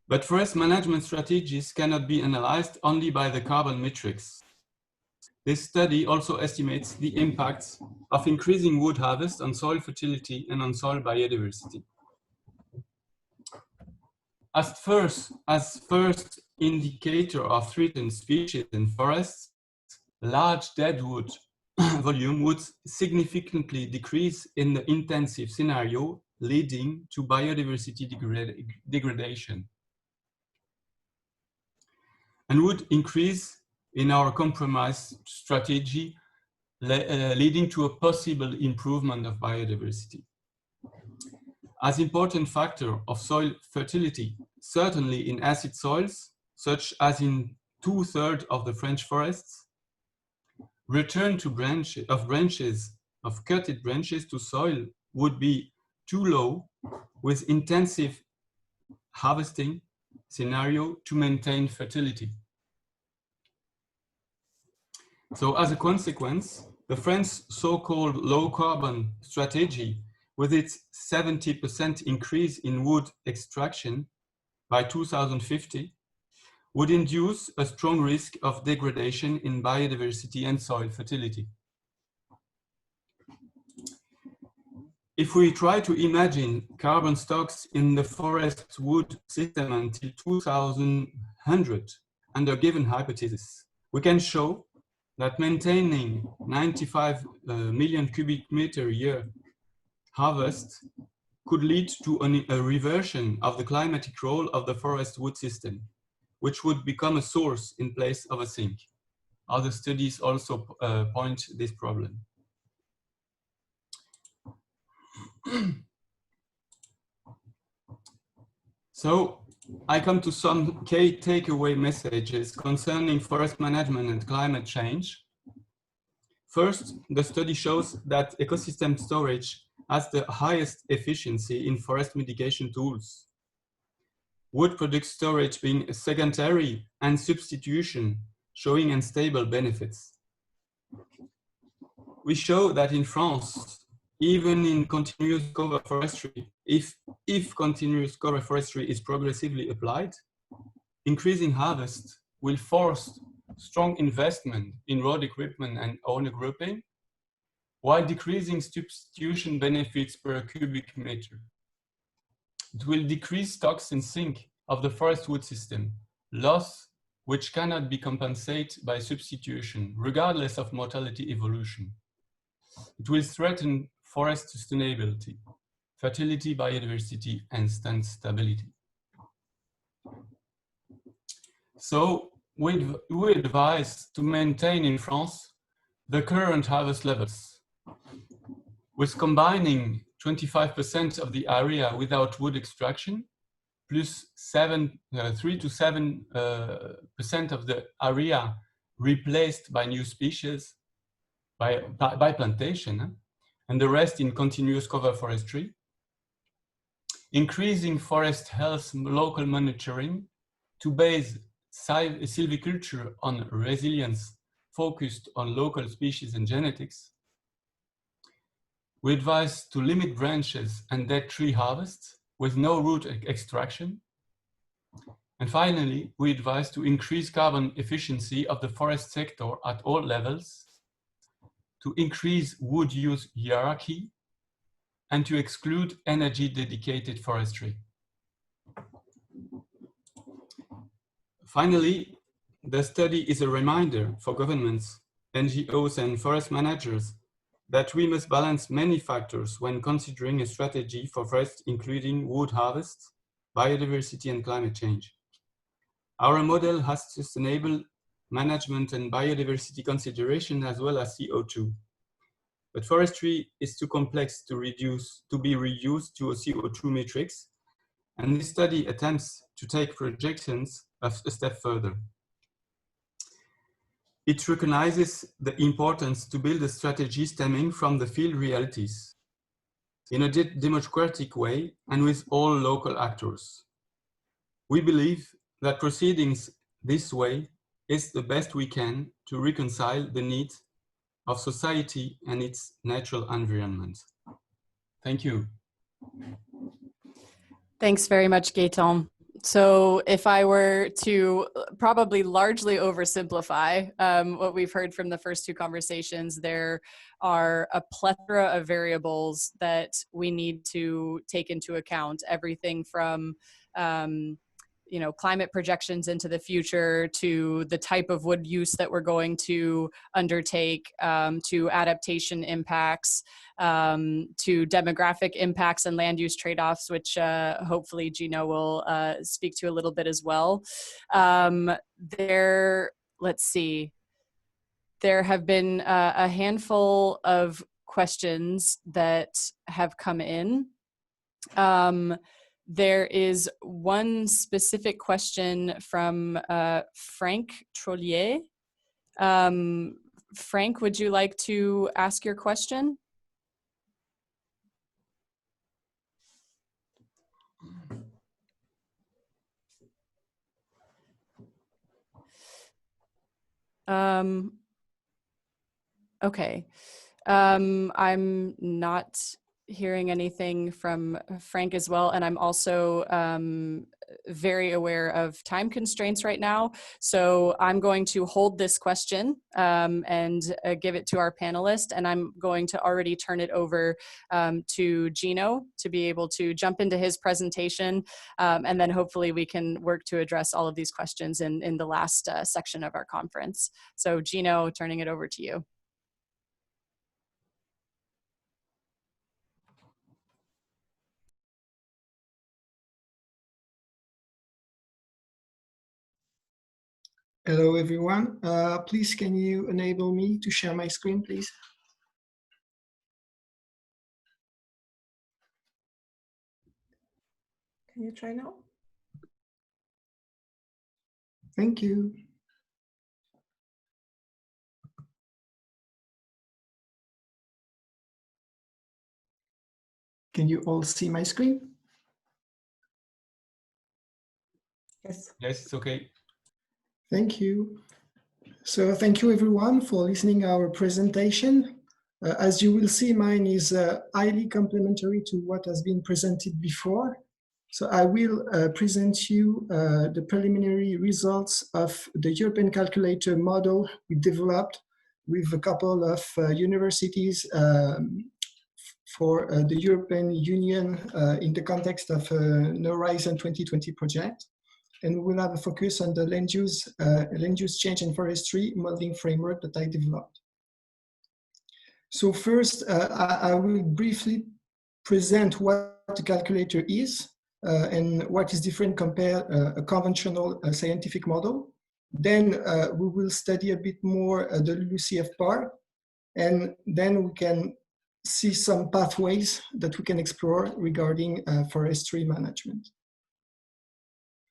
But forest management strategies cannot be analyzed only by the carbon metrics. This study also estimates the impacts of increasing wood harvest on soil fertility and on soil biodiversity. As first indicator of threatened species in forests, large deadwood volume would significantly decrease in the intensive scenario, leading to biodiversity degradation, and would increase in our compromise strategy, leading to a possible improvement of biodiversity. As important factor of soil fertility, certainly in acid soils, such as in 2/3 of the French forests, return to cutted branches to soil would be too low with intensive harvesting scenario to maintain fertility. So as a consequence, the French so-called low carbon strategy, with its 70% increase in wood extraction by 2050, would induce a strong risk of degradation in biodiversity and soil fertility. If we try to imagine carbon stocks in the forest wood system until 2100 under given hypothesis, we can show that maintaining 95 million cubic meter a year harvest could lead to a reversion of the climatic role of the forest wood system, which would become a source in place of a sink. Other studies also point this problem. So I come to some key takeaway messages concerning forest management and climate change. First, the study shows that ecosystem storage has the highest efficiency in forest mitigation tools. Wood product storage being a secondary and substitution showing unstable benefits. We show that in France, even in continuous cover forestry, if continuous cover forestry is progressively applied, increasing harvest will force strong investment in road equipment and owner grouping, while decreasing substitution benefits per cubic meter. It will decrease stocks and sink of the forest wood system, loss which cannot be compensated by substitution, regardless of mortality evolution. It will threaten forest sustainability, fertility, biodiversity, and stand stability. So we advise to maintain in France the current harvest levels, with combining 25% of the area without wood extraction, plus 3 to 7% of the area replaced by new species, by plantation, and the rest in continuous cover forestry. Increasing forest health local monitoring to base silviculture on resilience focused on local species and genetics. We advise to limit branches and dead tree harvests with no root extraction. And finally, we advise to increase carbon efficiency of the forest sector at all levels, to increase wood use hierarchy, and to exclude energy dedicated forestry. Finally, the study is a reminder for governments, NGOs, and forest managers that we must balance many factors when considering a strategy for forests, including wood harvest, biodiversity, and climate change. Our model has sustainable management and biodiversity consideration as well as CO2. But forestry is too complex to be reduced to a CO2 matrix, and this study attempts to take projections a step further. It recognizes the importance to build a strategy stemming from the field realities in a democratic way and with all local actors. We believe that proceeding this way is the best we can to reconcile the needs of society and its natural environment. Thank you. Thanks very much, Gaëtan. So if I were to probably largely oversimplify what we've heard from the first two conversations, there are a plethora of variables that we need to take into account, everything from climate projections into the future, to the type of wood use that we're going to undertake, to adaptation impacts, to demographic impacts and land use trade-offs, which hopefully Gino will speak to a little bit as well. Let's see. There have been a handful of questions that have come in. There is one specific question from Frank Trollier. Frank, would you like to ask your question? Okay. I'm not hearing anything from Frank as well. And I'm also very aware of time constraints right now. So I'm going to hold this question and give it to our panelist. And I'm going to already turn it over to Gino to be able to jump into his presentation. And then hopefully we can work to address all of these questions in the last section of our conference. So Gino, turning it over to you. Hello, everyone. Please, can you enable me to share my screen, please? Can you try now? Thank you. Can you all see my screen? Yes. Yes, it's okay. Thank you. So thank you, everyone, for listening to our presentation. As you will see, mine is highly complementary to what has been presented before. So I will present you the preliminary results of the European calculator model we developed with a couple of universities for the European Union in the context of an Horizon 2020 project. And we'll have a focus on the land use change and forestry modeling framework that I developed. So first, I will briefly present what the calculator is and what is different compared a conventional scientific model. Then we will study a bit more the LULUCF part, and then we can see some pathways that we can explore regarding forestry management.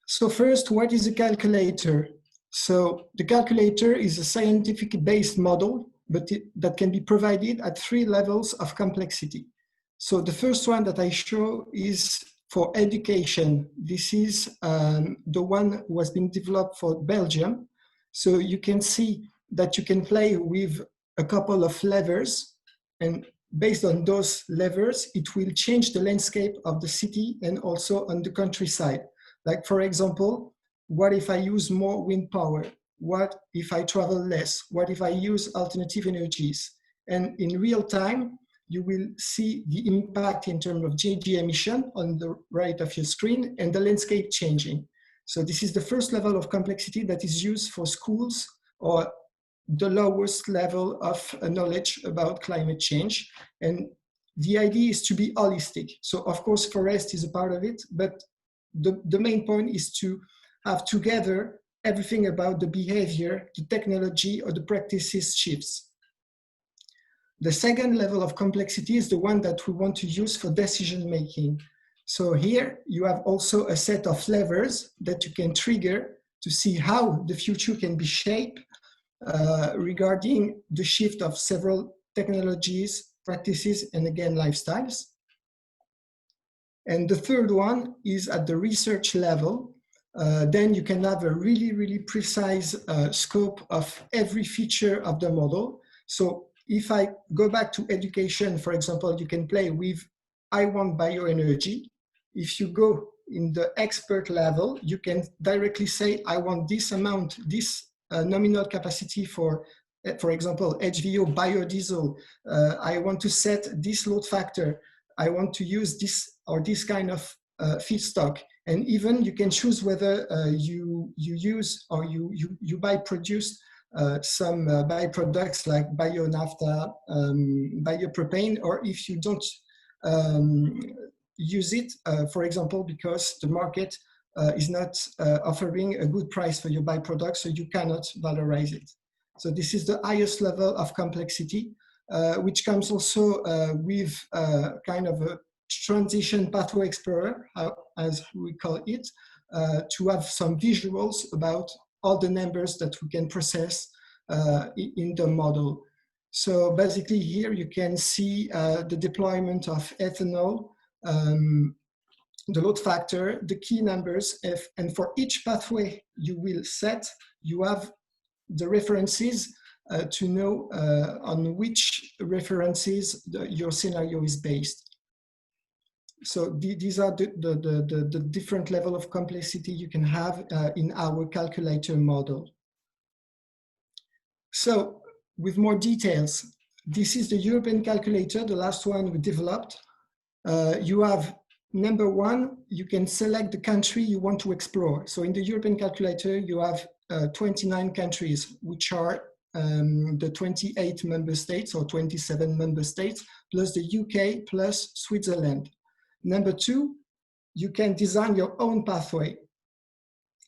So first, what is a calculator? So the calculator is a scientific-based model, but that can be provided at 3 levels of complexity. So the first one that I show is for education. This is the one who has been developed for Belgium. So you can see that you can play with a couple of levers, and based on those levers, it will change the landscape of the city and also on the countryside. Like, for example, what if I use more wind power? What if I travel less? What if I use alternative energies? And in real time, you will see the impact in terms of GHG emission on the right of your screen and the landscape changing. So this is the first level of complexity that is used for schools, or the lowest level of knowledge about climate change. And the idea is to be holistic. So of course, forest is a part of it, but the main point is to have together everything about the behavior, the technology, or the practices shifts. The second level of complexity is the one that we want to use for decision making. So here you have also a set of levers that you can trigger to see how the future can be shaped regarding the shift of several technologies, practices, and again, lifestyles. And the third one is at the research level. Then you can have a really precise scope of every feature of the model. So if I go back to education, for example, you can play with, I want bioenergy. If you go in the expert level, you can directly say, I want this amount, this nominal capacity for example, HVO biodiesel. I want to set this load factor. I want to use this or this kind of feedstock. And even you can choose whether you use or you buy produced some byproducts like Bionaffe, biopropane, or if you don't use it, for example, because the market is not offering a good price for your byproduct, so you cannot valorize it. So this is the highest level of complexity, which comes also with kind of a transition pathway explorer, as we call it, to have some visuals about all the numbers that we can process in the model. So basically here you can see the deployment of ethanol, the load factor, the key numbers, and for each pathway you will set, you have the references to know on which references your scenario is based. So these are the different level of complexity you can have in our calculator model. So with more details, this is the European calculator, the last one we developed. You have number one, you can select the country you want to explore. So in the European calculator, you have 29 countries, which are the 28 member states or 27 member states, plus the UK, plus Switzerland. Number two, you can design your own pathway.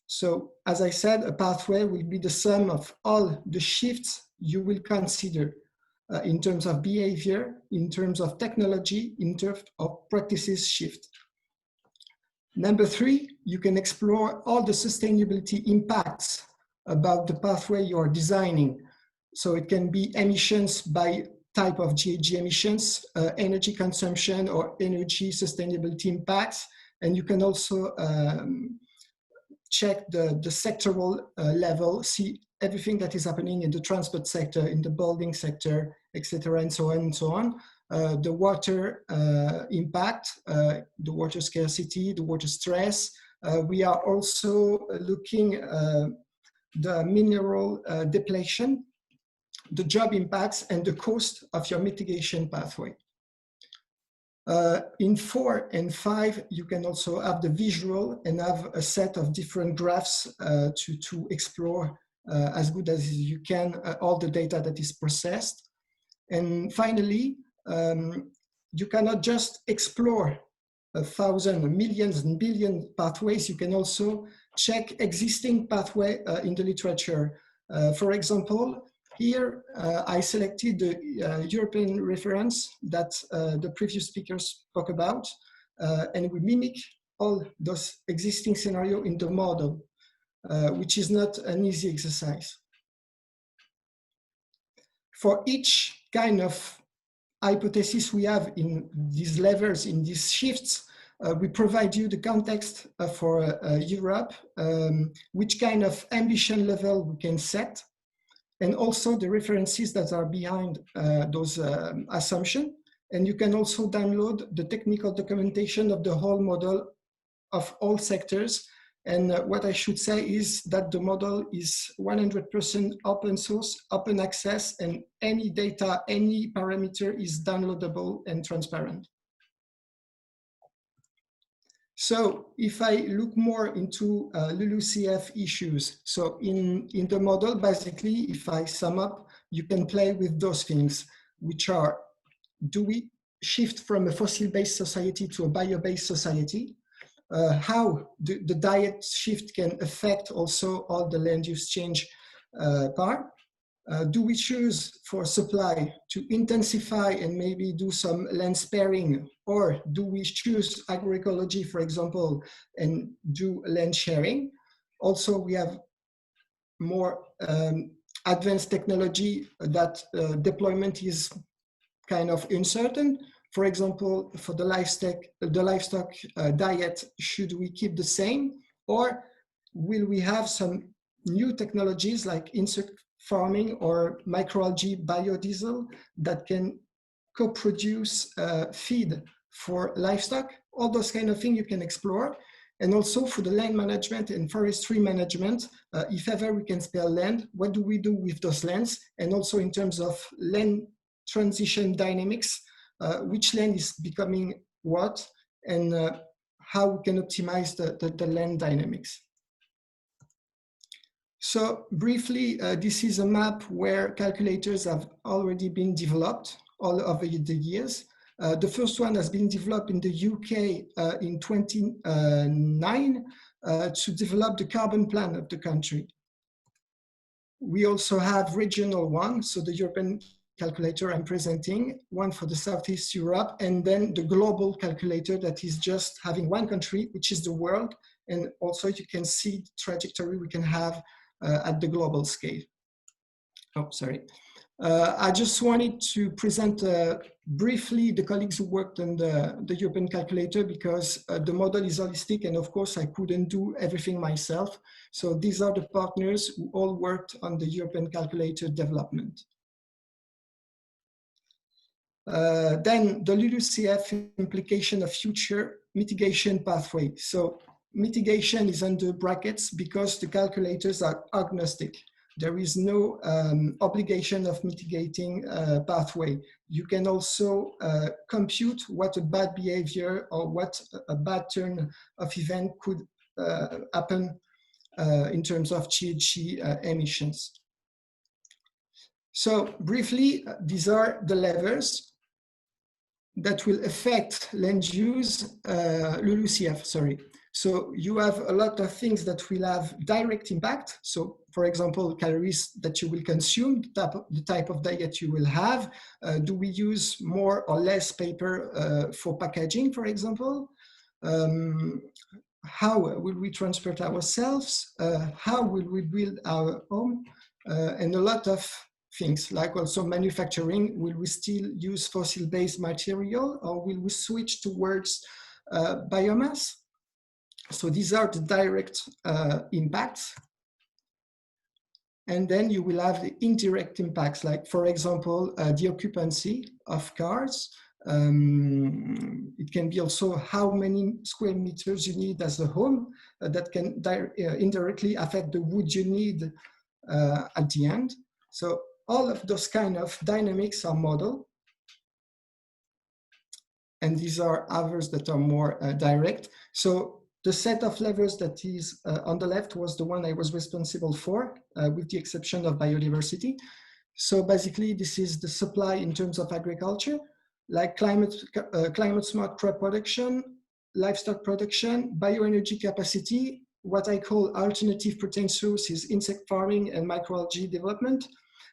So as I said, a pathway will be the sum of all the shifts you will consider in terms of behavior, in terms of technology, in terms of practices shift. Number three, you can explore all the sustainability impacts about the pathway you are designing. So it can be emissions by type of GHG emissions, energy consumption or energy sustainability impacts. And you can also check the sectoral level, see everything that is happening in the transport sector, in the building sector, etc., and so on and so on. The water impact, the water scarcity, the water stress. We are also looking the mineral depletion, the job impacts, and the cost of your mitigation pathway. In 4 and 5, you can also have the visual and have a set of different graphs to explore as good as you can all the data that is processed. And finally, you cannot just explore 1,000, millions and billion pathways. You can also check existing pathway in the literature. For example, here, I selected the European reference that the previous speakers spoke about, and we mimic all those existing scenarios in the model, which is not an easy exercise. For each kind of hypothesis we have in these levels, in these shifts, we provide you the context for Europe, which kind of ambition level we can set, and also the references that are behind those assumptions. And you can also download the technical documentation of the whole model of all sectors. And what I should say is that the model is 100% open source, open access, and any data, any parameter is downloadable and transparent. So if I look more into LULUCF issues, so in the model, basically, if I sum up, you can play with those things, which are, do we shift from a fossil-based society to a bio-based society? How the diet shift can affect also all the land use change part? Do we choose for supply to intensify and maybe do some land sparing, or do we choose agroecology, for example, and do land sharing? Also, we have more advanced technology that deployment is kind of uncertain. For example, for the livestock diet, should we keep the same, or will we have some new technologies like insect farming or microalgae biodiesel that can co-produce feed for livestock? All those kind of things you can explore. And also for the land management and forestry management, if ever we can spare land, what do we do with those lands? And also in terms of land transition dynamics, which land is becoming what, and how we can optimize the land dynamics. So briefly, this is a map where calculators have already been developed all over the years. The first one has been developed in the UK in 2009 to develop the carbon plan of the country. We also have regional one, so the European calculator I'm presenting, one for the Southeast Europe, and then the global calculator that is just having one country, which is the world. And also you can see the trajectory we can have at the global scale. Oh, sorry. I just wanted to present briefly the colleagues who worked on the European calculator, because the model is holistic, and of course I couldn't do everything myself. So these are the partners who all worked on the European calculator development. Then the LULUCF implication of future mitigation pathway. So mitigation is under brackets because the calculators are agnostic. There is no obligation of mitigating pathway. You can also compute what a bad behavior or what a bad turn of event could happen in terms of GHG emissions. So briefly, these are the levers that will affect land use, LULUCF, sorry. So you have a lot of things that will have direct impact. So for example, calories that you will consume, the type of diet you will have. Do we use more or less paper for packaging, for example? How will we transport ourselves? How will we build our home? And a lot of things like also manufacturing. Will we still use fossil-based material or will we switch towards biomass? So these are the direct impacts. And then you will have the indirect impacts, like for example, the occupancy of cars. It can be also how many square meters you need as a home that can indirectly affect the wood you need at the end. So all of those kind of dynamics are modeled. And these are others that are more direct. So the set of levers that is on the left was the one I was responsible for, with the exception of biodiversity. So basically, this is the supply in terms of agriculture, like climate smart crop production, livestock production, bioenergy capacity, what I call alternative protein sources, insect farming and microalgae development.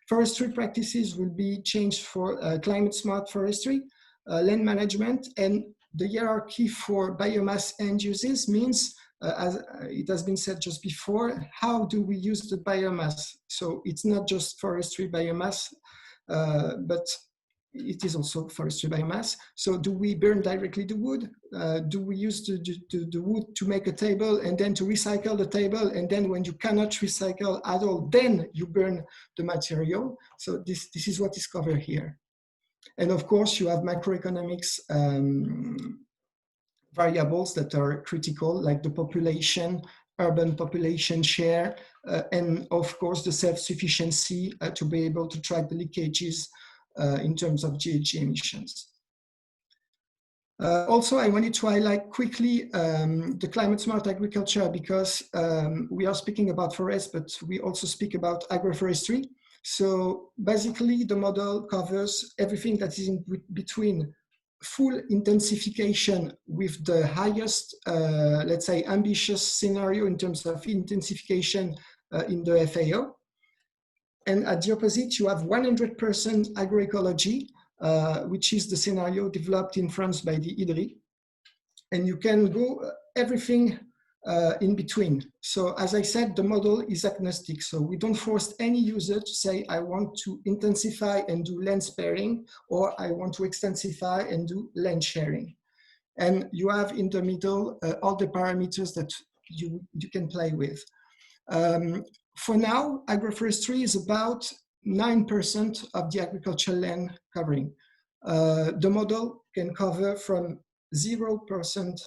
Forestry practices will be changed for climate smart forestry, land management, and the hierarchy for biomass end uses means, as it has been said just before, how do we use the biomass? So it's not just forestry biomass, but it is also forestry biomass. So do we burn directly the wood? Do we use the wood to make a table and then to recycle the table? And then when you cannot recycle at all, then you burn the material. So this is what is covered here. And of course, you have macroeconomics variables that are critical, like the population, urban population share, and of course, the self-sufficiency to be able to track the leakages in terms of GHG emissions. Also, I wanted to highlight quickly the climate smart agriculture because we are speaking about forests, but we also speak about agroforestry. So basically, the model covers everything that is in between full intensification with the highest, let's say, ambitious scenario in terms of intensification in the FAO. And at the opposite, you have 100% agroecology, which is the scenario developed in France by the IDRI. And you can go everything in between. So as I said, the model is agnostic. So we don't force any user to say, I want to intensify and do land sparing, or I want to extensify and do land sharing. And you have in the middle all the parameters that you can play with. For now, agroforestry is about 9% of the agricultural land covering. The model can cover from 0%,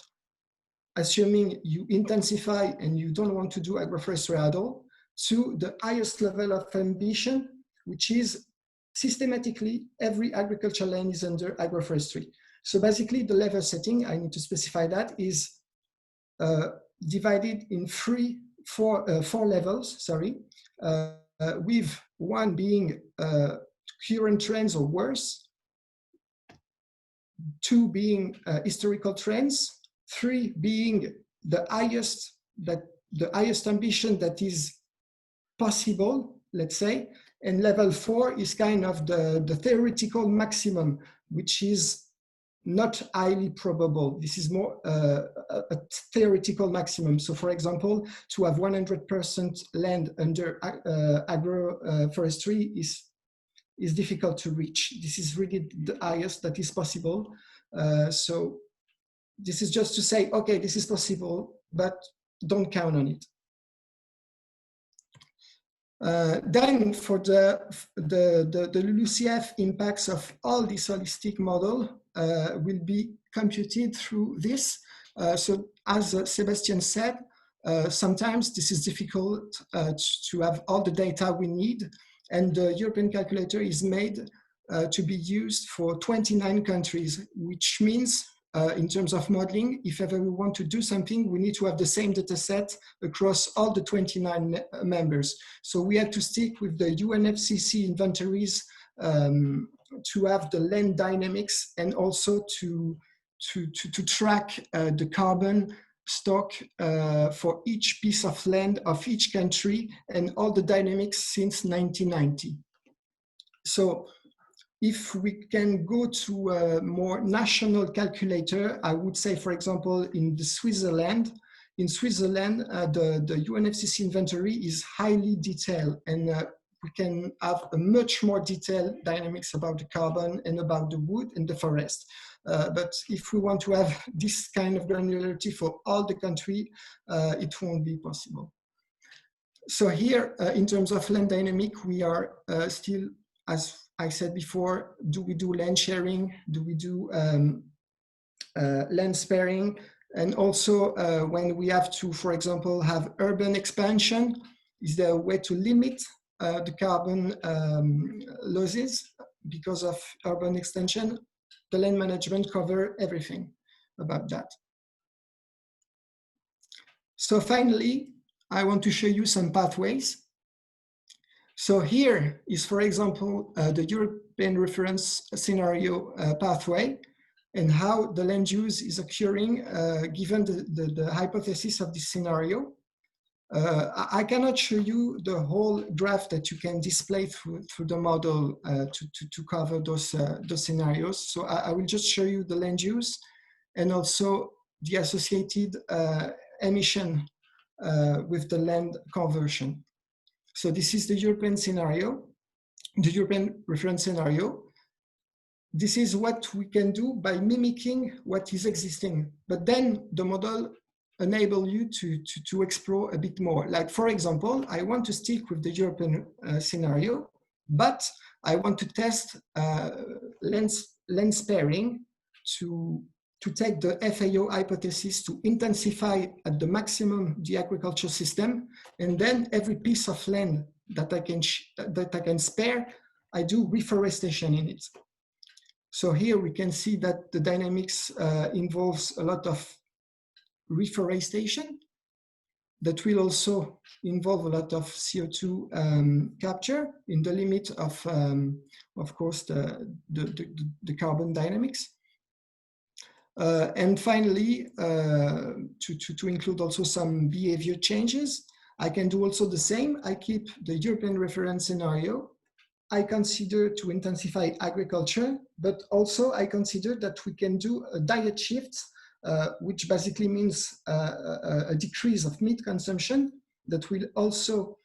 assuming you intensify and you don't want to do agroforestry at all, to the highest level of ambition, which is systematically every agricultural land is under agroforestry. So basically the level setting, I need to specify that, is divided in four levels, sorry, with one being current trends or worse, two being historical trends, three being the highest ambition that is possible, let's say, and level 4 is kind of the theoretical maximum, which is not highly probable. This is more a theoretical maximum. So for example, to have 100% land under agroforestry is difficult to reach. This is really the highest that is possible. So this is just to say, okay, this is possible, but don't count on it. Then for the LULUCF impacts of all this holistic model will be computed through this. So as Sebastian said, sometimes this is difficult to have all the data we need, and the European calculator is made to be used for 29 countries, which means in terms of modeling, if ever we want to do something, we need to have the same data set across all the 29 members. So we had to stick with the UNFCCC inventories to have the land dynamics, and also to track the carbon stock for each piece of land of each country and all the dynamics since 1990. So if we can go to a more national calculator, I would say, for example, in Switzerland, the UNFCCC inventory is highly detailed, and we can have a much more detailed dynamics about the carbon and about the wood and the forest. But if we want to have this kind of granularity for all the country, it won't be possible. So here, in terms of land dynamic, we are still, as I said before, do we do land sharing? Do we do land sparing? And also when we have to, for example, have urban expansion, is there a way to limit the carbon losses because of urban extension? The land management cover everything about that. So finally, I want to show you some pathways. So here is, for example, the European reference scenario pathway, and how the land use is occurring given the hypothesis of this scenario. I cannot show you the whole graph that you can display through the model to cover those scenarios. So I will just show you the land use and also the associated emission with the land conversion. So this is the European scenario, the European reference scenario. This is what we can do by mimicking what is existing, but then the model enable you to explore a bit more. Like, for example, I want to stick with the European scenario, but I want to test land sparing to take the FAO hypothesis to intensify at the maximum the agriculture system, and then every piece of land that I can spare, I do reforestation in it. So here we can see that the dynamics involves a lot of reforestation that will also involve a lot of CO2 capture in the limit of course, the carbon dynamics. And finally, to include also some behavior changes, I can do also the same. I keep the European reference scenario. I consider to intensify agriculture, but also I consider that we can do a diet shift, which basically means a decrease of meat consumption that will also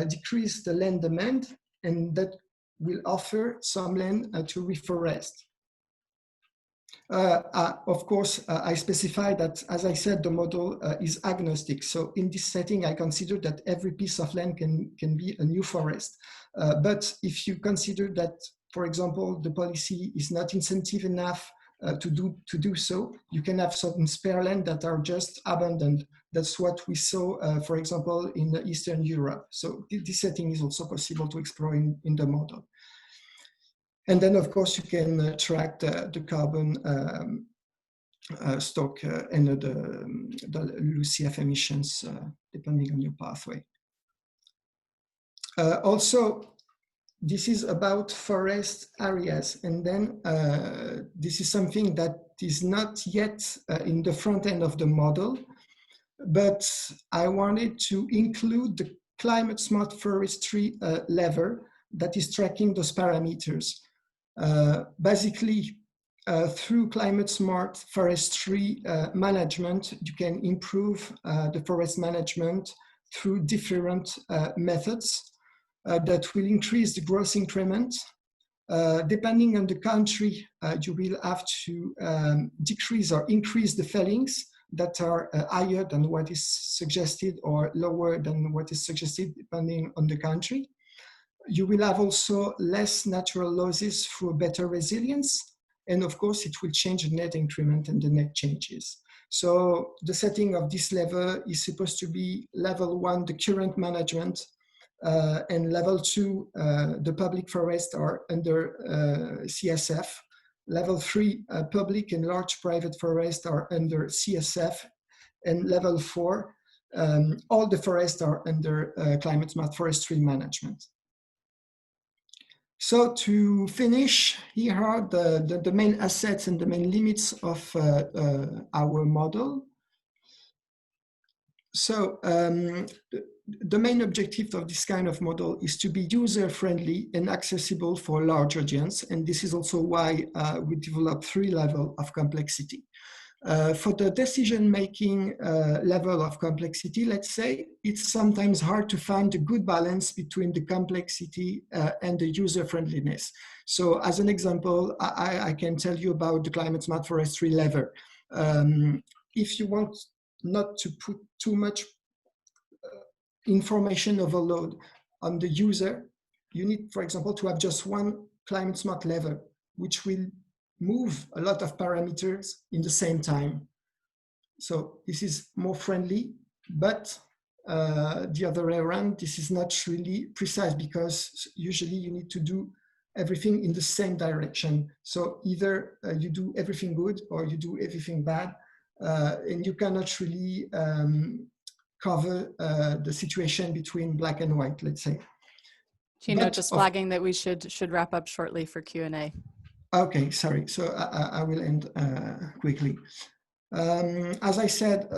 decrease the land demand, and that will offer some land to reforest. Of course, I specify that, as I said, the model is agnostic. So in this setting, I consider that every piece of land can be a new forest. But if you consider that, for example, the policy is not incentive enough to do so, you can have certain spare land that are just abandoned. That's what we saw, for example, in Eastern Europe. So this setting is also possible to explore in the model. And then, of course, you can track the carbon stock and the LULUCF emissions, depending on your pathway. Also, this is about forest areas. And then this is something that is not yet in the front end of the model, but I wanted to include the climate smart forestry lever that is tracking those parameters. Basically, through climate smart forestry management, you can improve the forest management through different methods that will increase the gross increment. Depending on the country, you will have to decrease or increase the fellings that are higher than what is suggested or lower than what is suggested depending on the country. You will have also less natural losses through better resilience. And of course, it will change the net increment and the net changes. So the setting of this level is supposed to be level 1, the current management, and level 2, the public forests are under CSF. Level 3, public and large private forests are under CSF. And level 4, all the forests are under climate smart forestry management. So to finish, here are the main assets and the main limits of our model. So the main objective of this kind of model is to be user-friendly and accessible for a large audience. And this is also why we develop 3 levels of complexity. For the decision-making level of complexity, let's say, it's sometimes hard to find a good balance between the complexity and the user-friendliness. So as an example, I can tell you about the climate smart forestry level. If you want not to put too much information overload on the user, you need, for example, to have just one climate smart level, which will move a lot of parameters in the same time. So this is more friendly, but the other way around, this is not really precise because usually you need to do everything in the same direction. So either you do everything good or you do everything bad, and you cannot really cover the situation between black and white, let's say. Gino, just flagging that we should wrap up shortly for Q&A. Okay, sorry. So I will end quickly. As I said,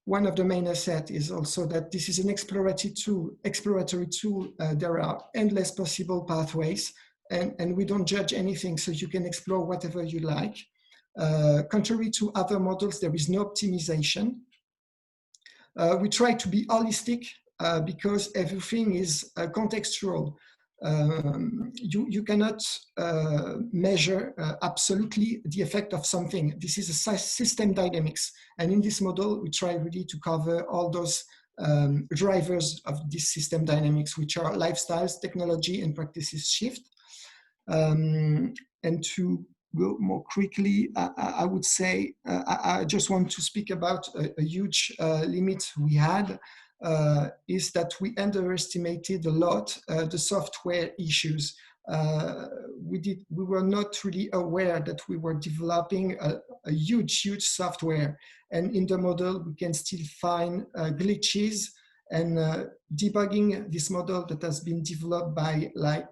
one of the main assets is also that this is an exploratory tool. There are endless possible pathways, and we don't judge anything, so you can explore whatever you like. Contrary to other models, there is no optimization. We try to be holistic because everything is contextual. You cannot measure absolutely the effect of something. This is a system dynamics. And in this model, we try really to cover all those drivers of this system dynamics, which are lifestyles, technology, and practices shift. And to go more quickly, I would say, I just want to speak about a huge limit we had. Is that we underestimated a lot the software issues. We were not really aware that we were developing a huge software, and in the model we can still find glitches, and debugging this model that has been developed by like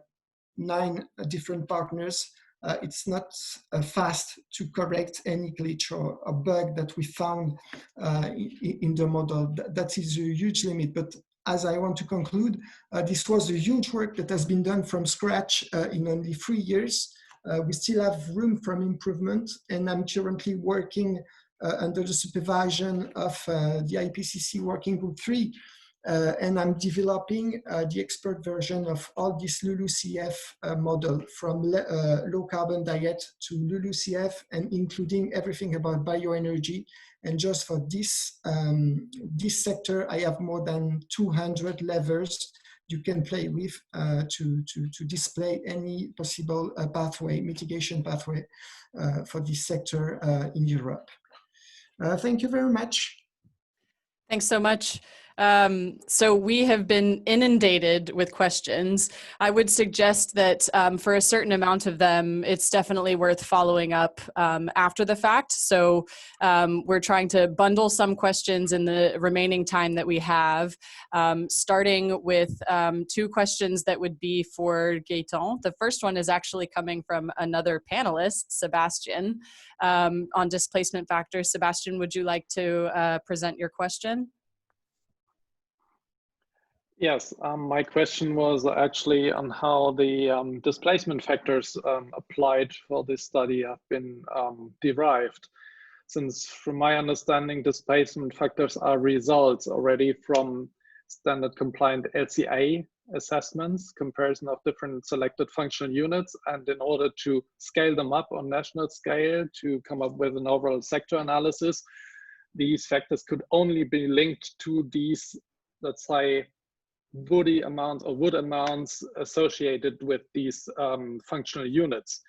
9 different partners. It's not fast to correct any glitch or a bug that we found in the model. That is a huge limit. But as I want to conclude, this was a huge work that has been done from scratch in only 3 years. We still have room for improvement, and I'm currently working under the supervision of the IPCC Working Group 3, and I'm developing the expert version of all this LULUCF model, from low carbon diet to LULUCF, and including everything about bioenergy. And just for this, this sector, I have more than 200 levers you can play with to display any possible pathway, mitigation pathway for this sector in Europe. Thank you very much. Thanks so much. So we have been inundated with questions. I would suggest that for a certain amount of them, it's definitely worth following up after the fact. So we're trying to bundle some questions in the remaining time that we have, starting with 2 questions that would be for Gaëtan. The first one is actually coming from another panelist, Sebastian, on displacement factors. Sebastian, would you like to present your question? Yes, my question was actually on how the displacement factors applied for this study have been derived. Since from my understanding, displacement factors are results already from standard compliant LCA assessments, comparison of different selected functional units. And in order to scale them up on national scale to come up with an overall sector analysis, these factors could only be linked to these, let's say, woody amounts or wood amounts associated with these functional units.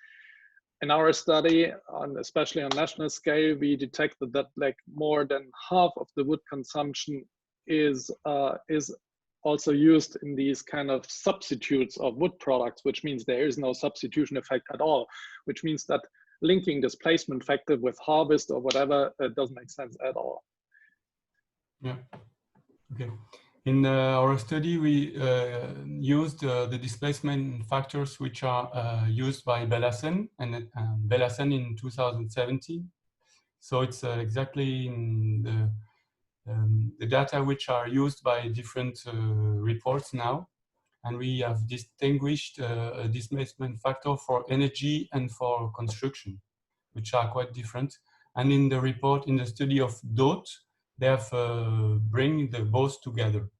In our study, especially on national scale, we detected that like more than half of the wood consumption is also used in these kind of substitutes of wood products, which means there is no substitution effect at all, which means that linking displacement factor with harvest or whatever doesn't make sense at all. Yeah, okay. In our study, we used the displacement factors which are used by Belhassen and Belhassen in 2017. So it's exactly in the data which are used by different reports now. And we have distinguished a displacement factor for energy and for construction, which are quite different. And in the report, in the study of DOT, they have bring the both together.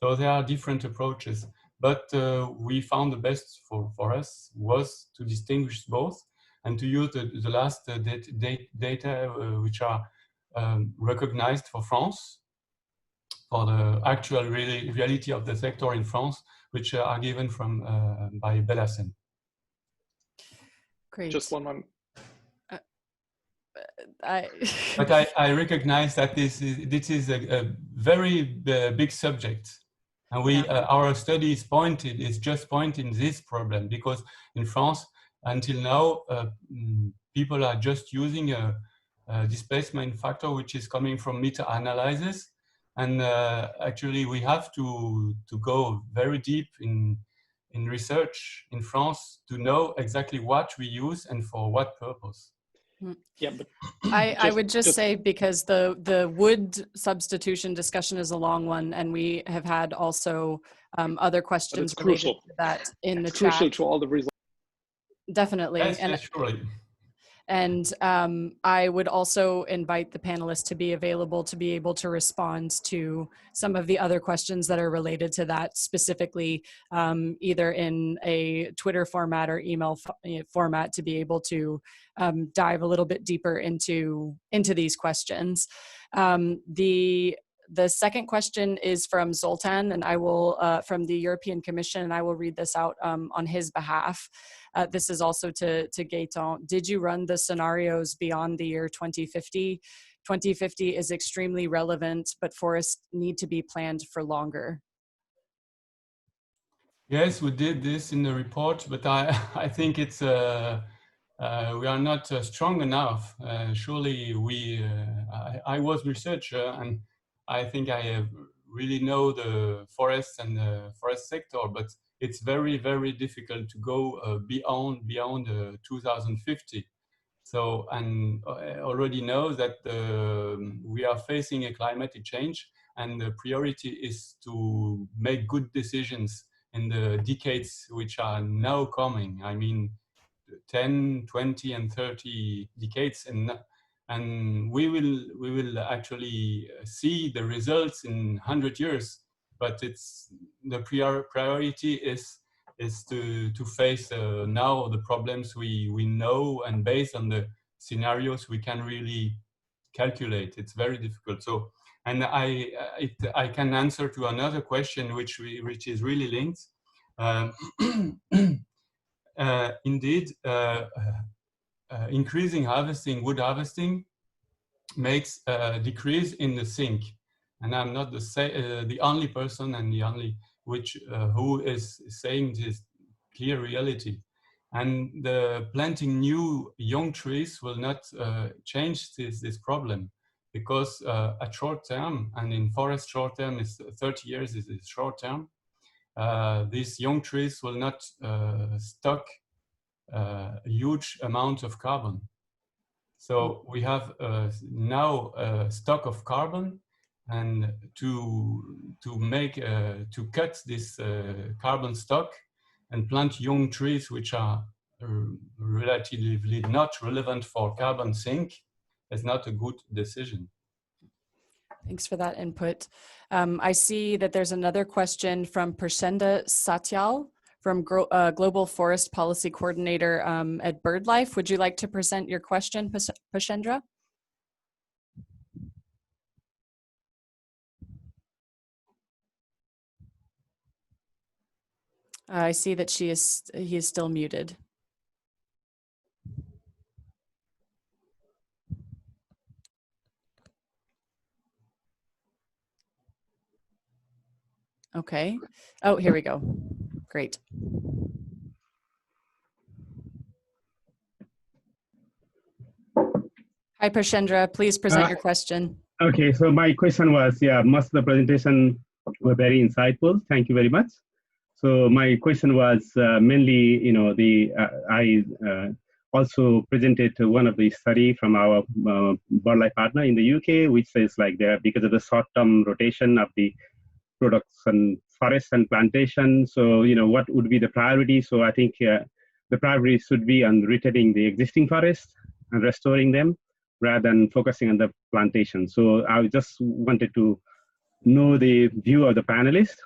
So there are different approaches, but we found the best for us was to distinguish both and to use the last data which are recognized for France, for the actual reality of the sector in France, which are given from by Belhassen. Great. Just one. But I recognize that this is a very big subject, and we our study is just pointing this problem, because in France until now people are just using a displacement factor which is coming from meta-analysis, and actually we have to go very deep in research in France to know exactly what we use and for what purpose. Yeah, but I would just say, because the wood substitution discussion is a long one, and we have had also other questions related to that in the chat. Crucial to all the results. Definitely. Yes, yes, surely. And I would also invite the panelists to be available to be able to respond to some of the other questions that are related to that, specifically either in a Twitter format or email format, to be able to dive a little bit deeper into these questions. The second question is from Zoltan, and I will, from the European Commission, and I will read this out on his behalf. This is also to Gaëtan. Did you run the scenarios beyond the year 2050? 2050 is extremely relevant, but forests need to be planned for longer. Yes, we did this in the report, but I think it's we are not strong enough. Surely I was researcher, and I think I really know the forests and the forest sector, but it's very, very difficult to go beyond 2050. So, and I already know that we are facing a climatic change, and the priority is to make good decisions in the decades which are now coming. I mean, 10, 20, and 30 decades, and we will actually see the results in 100 years. But it's the priority is to face now the problems we know, and based on the scenarios we can really calculate. It's very difficult. So, and I can answer to another question which is really linked. Indeed, increasing wood harvesting makes a decrease in the sink, and I'm not the only person and the only who is saying this clear reality. And planting new young trees will not change this problem, because at short term, and in forest short term is 30 years is short term, these young trees will not stock a huge amount of carbon. So we have now a stock of carbon, and to cut this carbon stock and plant young trees which are relatively not relevant for carbon sink is not a good decision. Thanks for that input. I see that there's another question from Prashenda Satyal from Global Forest Policy Coordinator at BirdLife. Would you like to present your question, Prashendra? I see that he is still muted. Okay. Oh, here we go. Great. Hi, Prashendra. Please present your question. Okay, so my question was, yeah, most of the presentation were very insightful. Thank you very much. So my question was mainly, you know, I also presented one of the study from our BirdLife partner in the UK, which says like there, because of the short-term rotation of the products and forests and plantation. So, you know, what would be the priority? So I think the priority should be on retaining the existing forests and restoring them, rather than focusing on the plantation. So I just wanted to know the view of the panelists.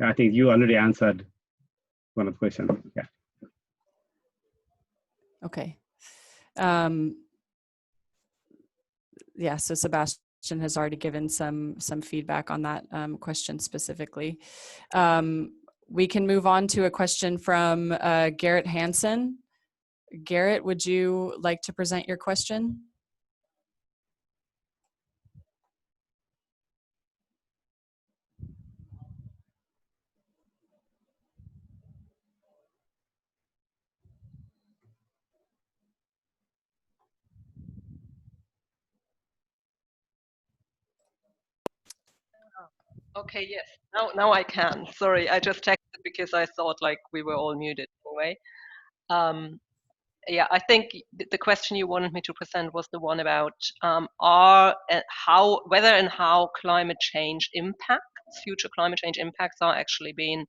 I think you already answered one of the questions. Yeah. Okay. Yeah, so Sebastian has already given some feedback on that question specifically. We can move on to a question from Garrett Hansen. Garrett, would you like to present your question? Okay, yes. Now I can. Sorry, I just texted because I thought like we were all muted anyway. Yeah, I think the question you wanted me to present was the one about whether and how climate change impacts, future climate change impacts are actually being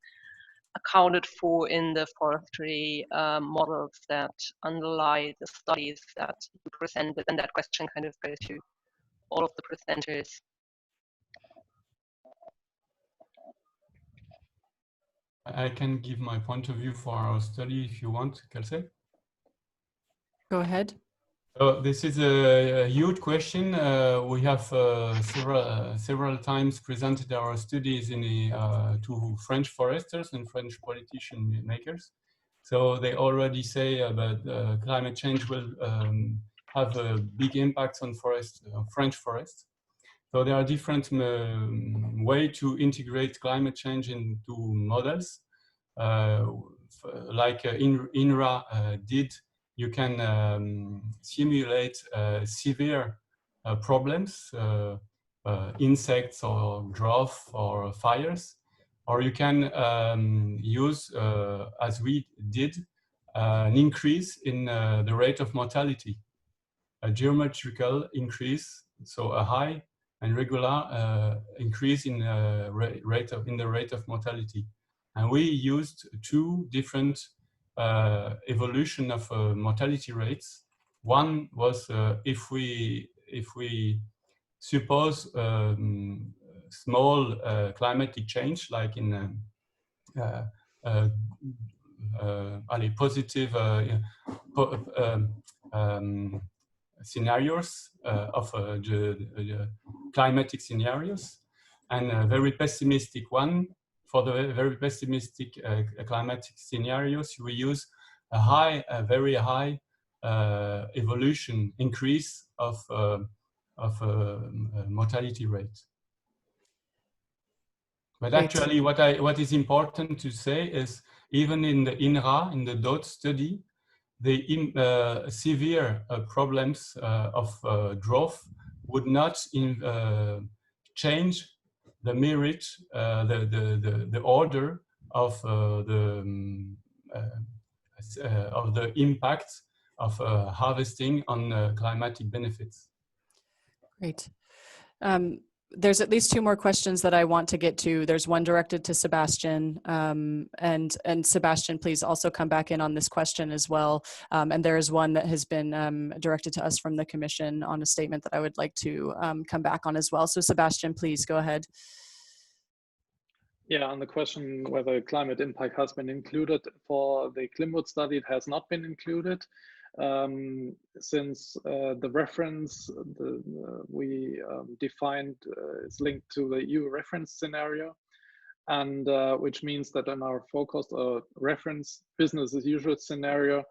accounted for in the forestry models that underlie the studies that you presented. And that question kind of goes to all of the presenters. I can give my point of view for our study if you want, Kelsey. Go ahead. This is a huge question. We have several times presented our studies to French foresters and French politician makers. So they already say that climate change will have a big impact on French forests. So there are different ways to integrate climate change into models, like INRA did. You can simulate severe problems, insects or drought or fires, or you can use, as we did, an increase in the rate of mortality, a geometrical increase, so a high and regular increase in the rate of mortality. And we used two different evolution of mortality rates. One was if we suppose small climatic change, like in positive scenarios of the climatic scenarios, and a very pessimistic one. For the very pessimistic climatic scenarios, we use a very high evolution increase of mortality rate. But actually, what is important to say is, even in the INRA, in the DOT study, the severe problems of drought would not change the merit, the order of the impact of harvesting on climatic benefits. Great. There's at least two more questions that I want to get to. There's one directed to Sebastian, and Sebastian, please also come back in on this question as well. And there is one that has been directed to us from the Commission on a statement that I would like to come back on as well. So Sebastian, please go ahead. Yeah, on the question whether climate impact has been included for the Klimwood study, it has not been included. Since the reference we defined is linked to the EU reference scenario, and which means that in our forecast or reference business as usual scenario,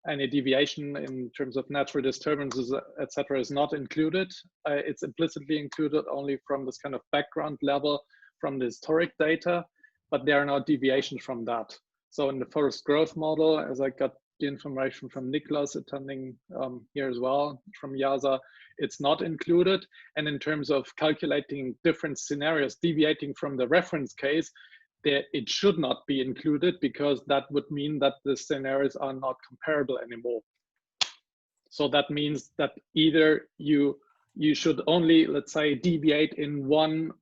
any deviation in terms of natural disturbances, etc., is not included. It's implicitly included only from this kind of background level from the historic data, but there are no deviations from that. So in the forest growth model, as I got the information from Niklas attending here as well from YASA, it's not included. And in terms of calculating different scenarios deviating from the reference case, it should not be included, because that would mean that the scenarios are not comparable anymore. So that means that either you should only, let's say, deviate in one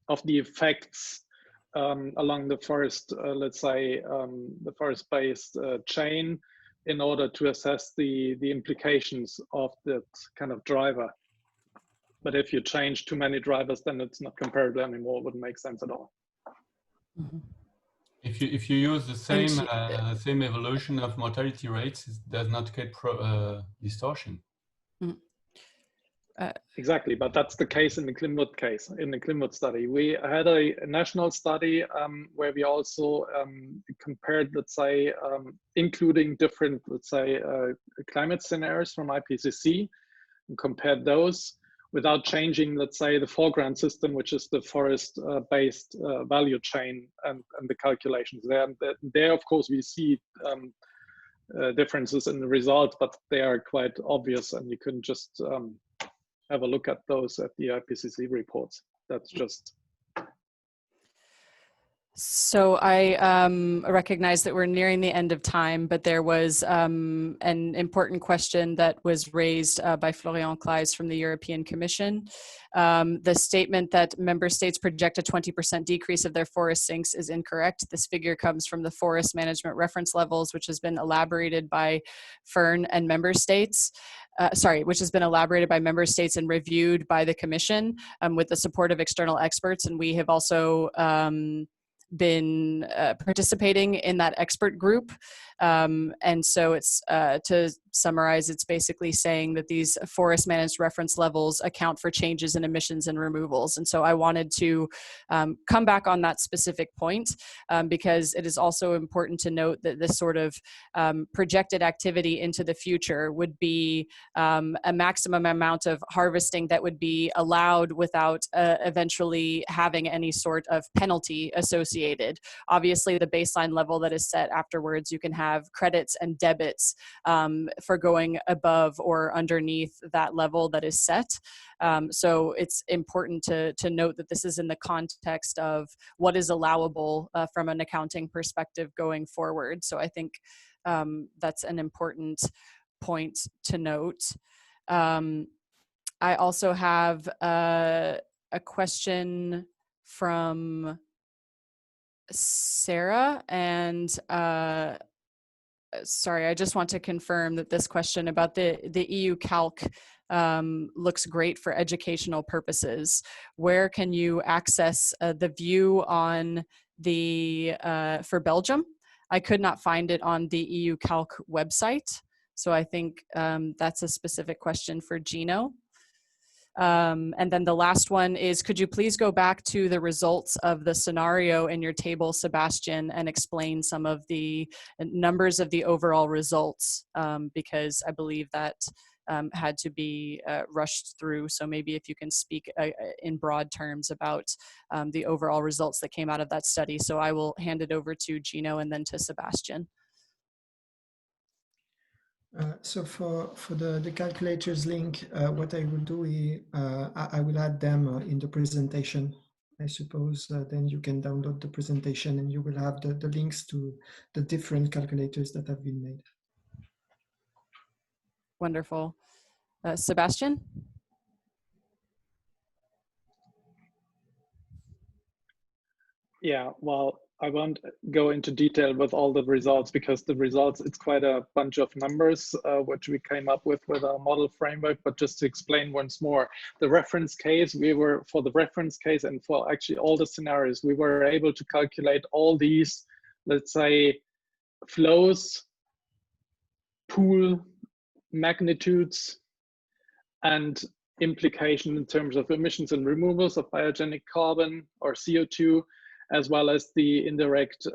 of the effects along the forest, let's say, the forest-based chain, in order to assess the implications of that kind of driver. But if you change too many drivers, then it's not comparable anymore. It wouldn't make sense at all. Mm-hmm. If you use the same evolution of mortality rates, it does not get distortion. Exactly, but that's the case in the Klimwood case. In the Klimwood study, we had a national study where we also compared, let's say, including different, let's say, climate scenarios from IPCC, and compared those without changing, let's say, the foreground system, which is the forest-based value chain and the calculations there. And there, of course, we see differences in the results, but they are quite obvious, and you can just have a look at those at the IPCC reports. That's just. So I recognize that we're nearing the end of time, but there was an important question that was raised by Florian Claes from the European Commission. The statement that member states project a 20% decrease of their forest sinks is incorrect. This figure comes from the forest management reference levels, which has been elaborated by Fern and member states. Which has been elaborated by member states and reviewed by the Commission with the support of external experts. And we have also been participating in that expert group. And so it's, to summarize, it's basically saying that these forest managed reference levels account for changes in emissions and removals. And so I wanted to come back on that specific point because it is also important to note that this sort of projected activity into the future would be a maximum amount of harvesting that would be allowed without eventually having any sort of penalty associated. Obviously, the baseline level that is set afterwards, you can have credits and debits for going above or underneath that level that is set. So it's important to note that this is in the context of what is allowable from an accounting perspective going forward. So I think that's an important point to note. I also have a question from Sarah, and sorry, I just want to confirm that this question about the EU calc looks great for educational purposes. Where can you access the view on the for Belgium? I could not find it on the EU calc website, so I think that's a specific question for Gino. And then the last one is, could you please go back to the results of the scenario in your table, Sebastian, and explain some of the numbers of the overall results, because I believe that had to be rushed through. So maybe if you can speak in broad terms about the overall results that came out of that study. So I will hand it over to Gino and then to Sebastian. So for the calculators link, what I will do is I will add them in the presentation. I suppose then you can download the presentation and you will have the links to the different calculators that have been made. Wonderful. Sebastian? Yeah, well, I won't go into detail with all the results because the results, it's quite a bunch of numbers which we came up with our model framework, but just to explain once more, the reference case, for the reference case and for actually all the scenarios, we were able to calculate all these, let's say, flows, pool magnitudes, and implication in terms of emissions and removals of biogenic carbon or CO2, as well as the indirect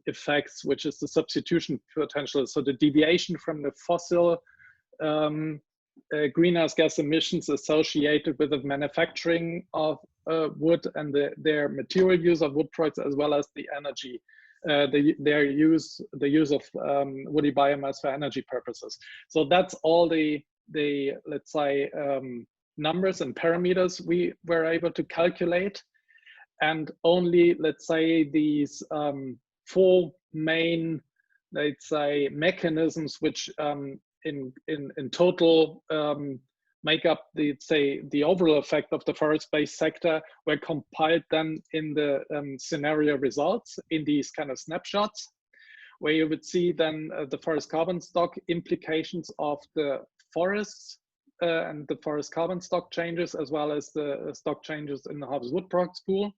effects, which is the substitution potential. So the deviation from the fossil greenhouse gas emissions associated with the manufacturing of wood and their material use of wood products, as well as the energy, the use of woody biomass for energy purposes. So that's all the let's say numbers and parameters we were able to calculate, and only, let's say, these 4 main, let's say, mechanisms which in total make up the overall effect of the forest-based sector were compiled then in the scenario results in these kind of snapshots, where you would see then the forest carbon stock implications of the forests and the forest carbon stock changes, as well as the stock changes in the harvest wood products pool,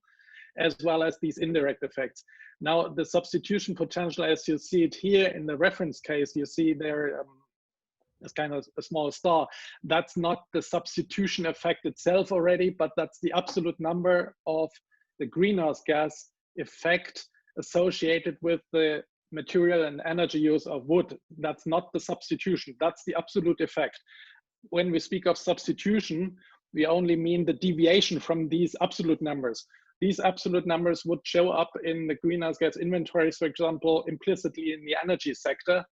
as well as these indirect effects. Now, the substitution potential, as you see it here in the reference case, you see there is kind of a small star. That's not the substitution effect itself already, but that's the absolute number of the greenhouse gas effect associated with the material and energy use of wood. That's not the substitution, that's the absolute effect. When we speak of substitution, we only mean the deviation from these absolute numbers. These absolute numbers would show up in the greenhouse gas inventories, for example, implicitly in the energy sector,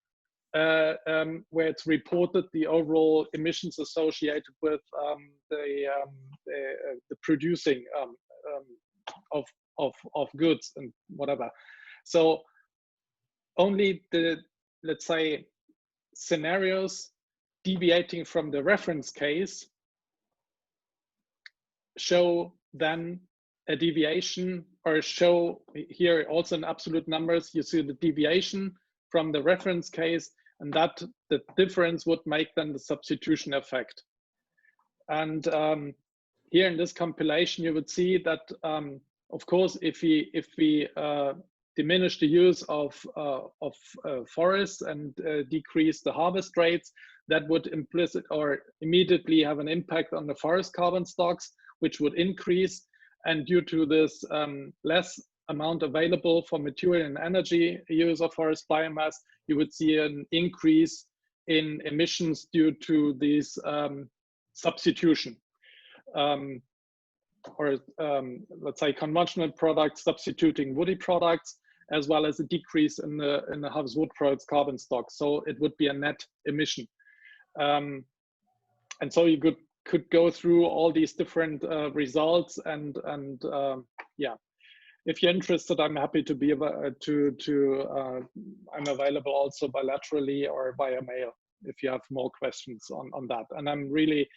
where it's reported the overall emissions associated with the producing of goods and whatever. So only the, let's say, scenarios deviating from the reference case show then a deviation, or show here also in absolute numbers, you see the deviation from the reference case, and that the difference would make then the substitution effect. And here in this compilation, you would see that, of course, if we diminish the use of forests and decrease the harvest rates, that would implicit or immediately have an impact on the forest carbon stocks, which would increase. And due to this less amount available for material and energy use of forest biomass, you would see an increase in emissions due to this substitution. Or let's say conventional products substituting woody products, as well as a decrease in the harvest wood products carbon stock. So it would be a net emission. And so you could go through all these different results, and yeah, if you're interested, I'm happy to be I'm available also bilaterally or via mail if you have more questions on that. And I'm really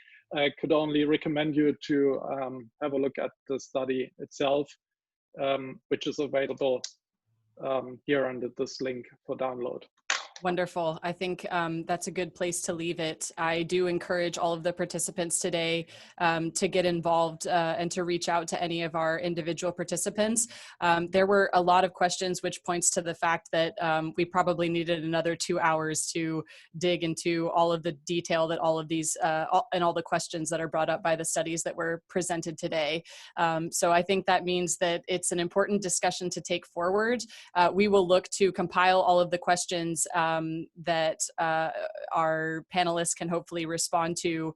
could only recommend you to have a look at the study itself, which is available here under this link for download. Wonderful. I think that's a good place to leave it. I do encourage all of the participants today to get involved and to reach out to any of our individual participants. There were a lot of questions, which points to the fact that we probably needed another 2 hours to dig into all of the detail that all of these and all the questions that are brought up by the studies that were presented today. So I think that means that it's an important discussion to take forward. We will look to compile all of the questions that our panelists can hopefully respond to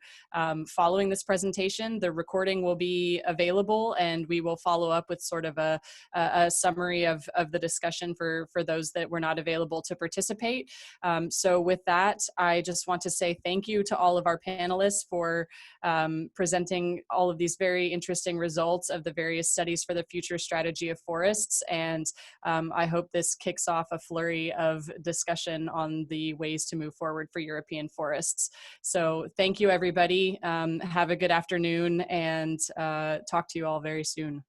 following this presentation. The recording will be available, and we will follow up with sort of a summary of the discussion for those that were not available to participate. So with that, I just want to say thank you to all of our panelists for presenting all of these very interesting results of the various studies for the future strategy of forests. And I hope this kicks off a flurry of discussion on the ways to move forward for European forests. So thank you, everybody. Have a good afternoon, and talk to you all very soon.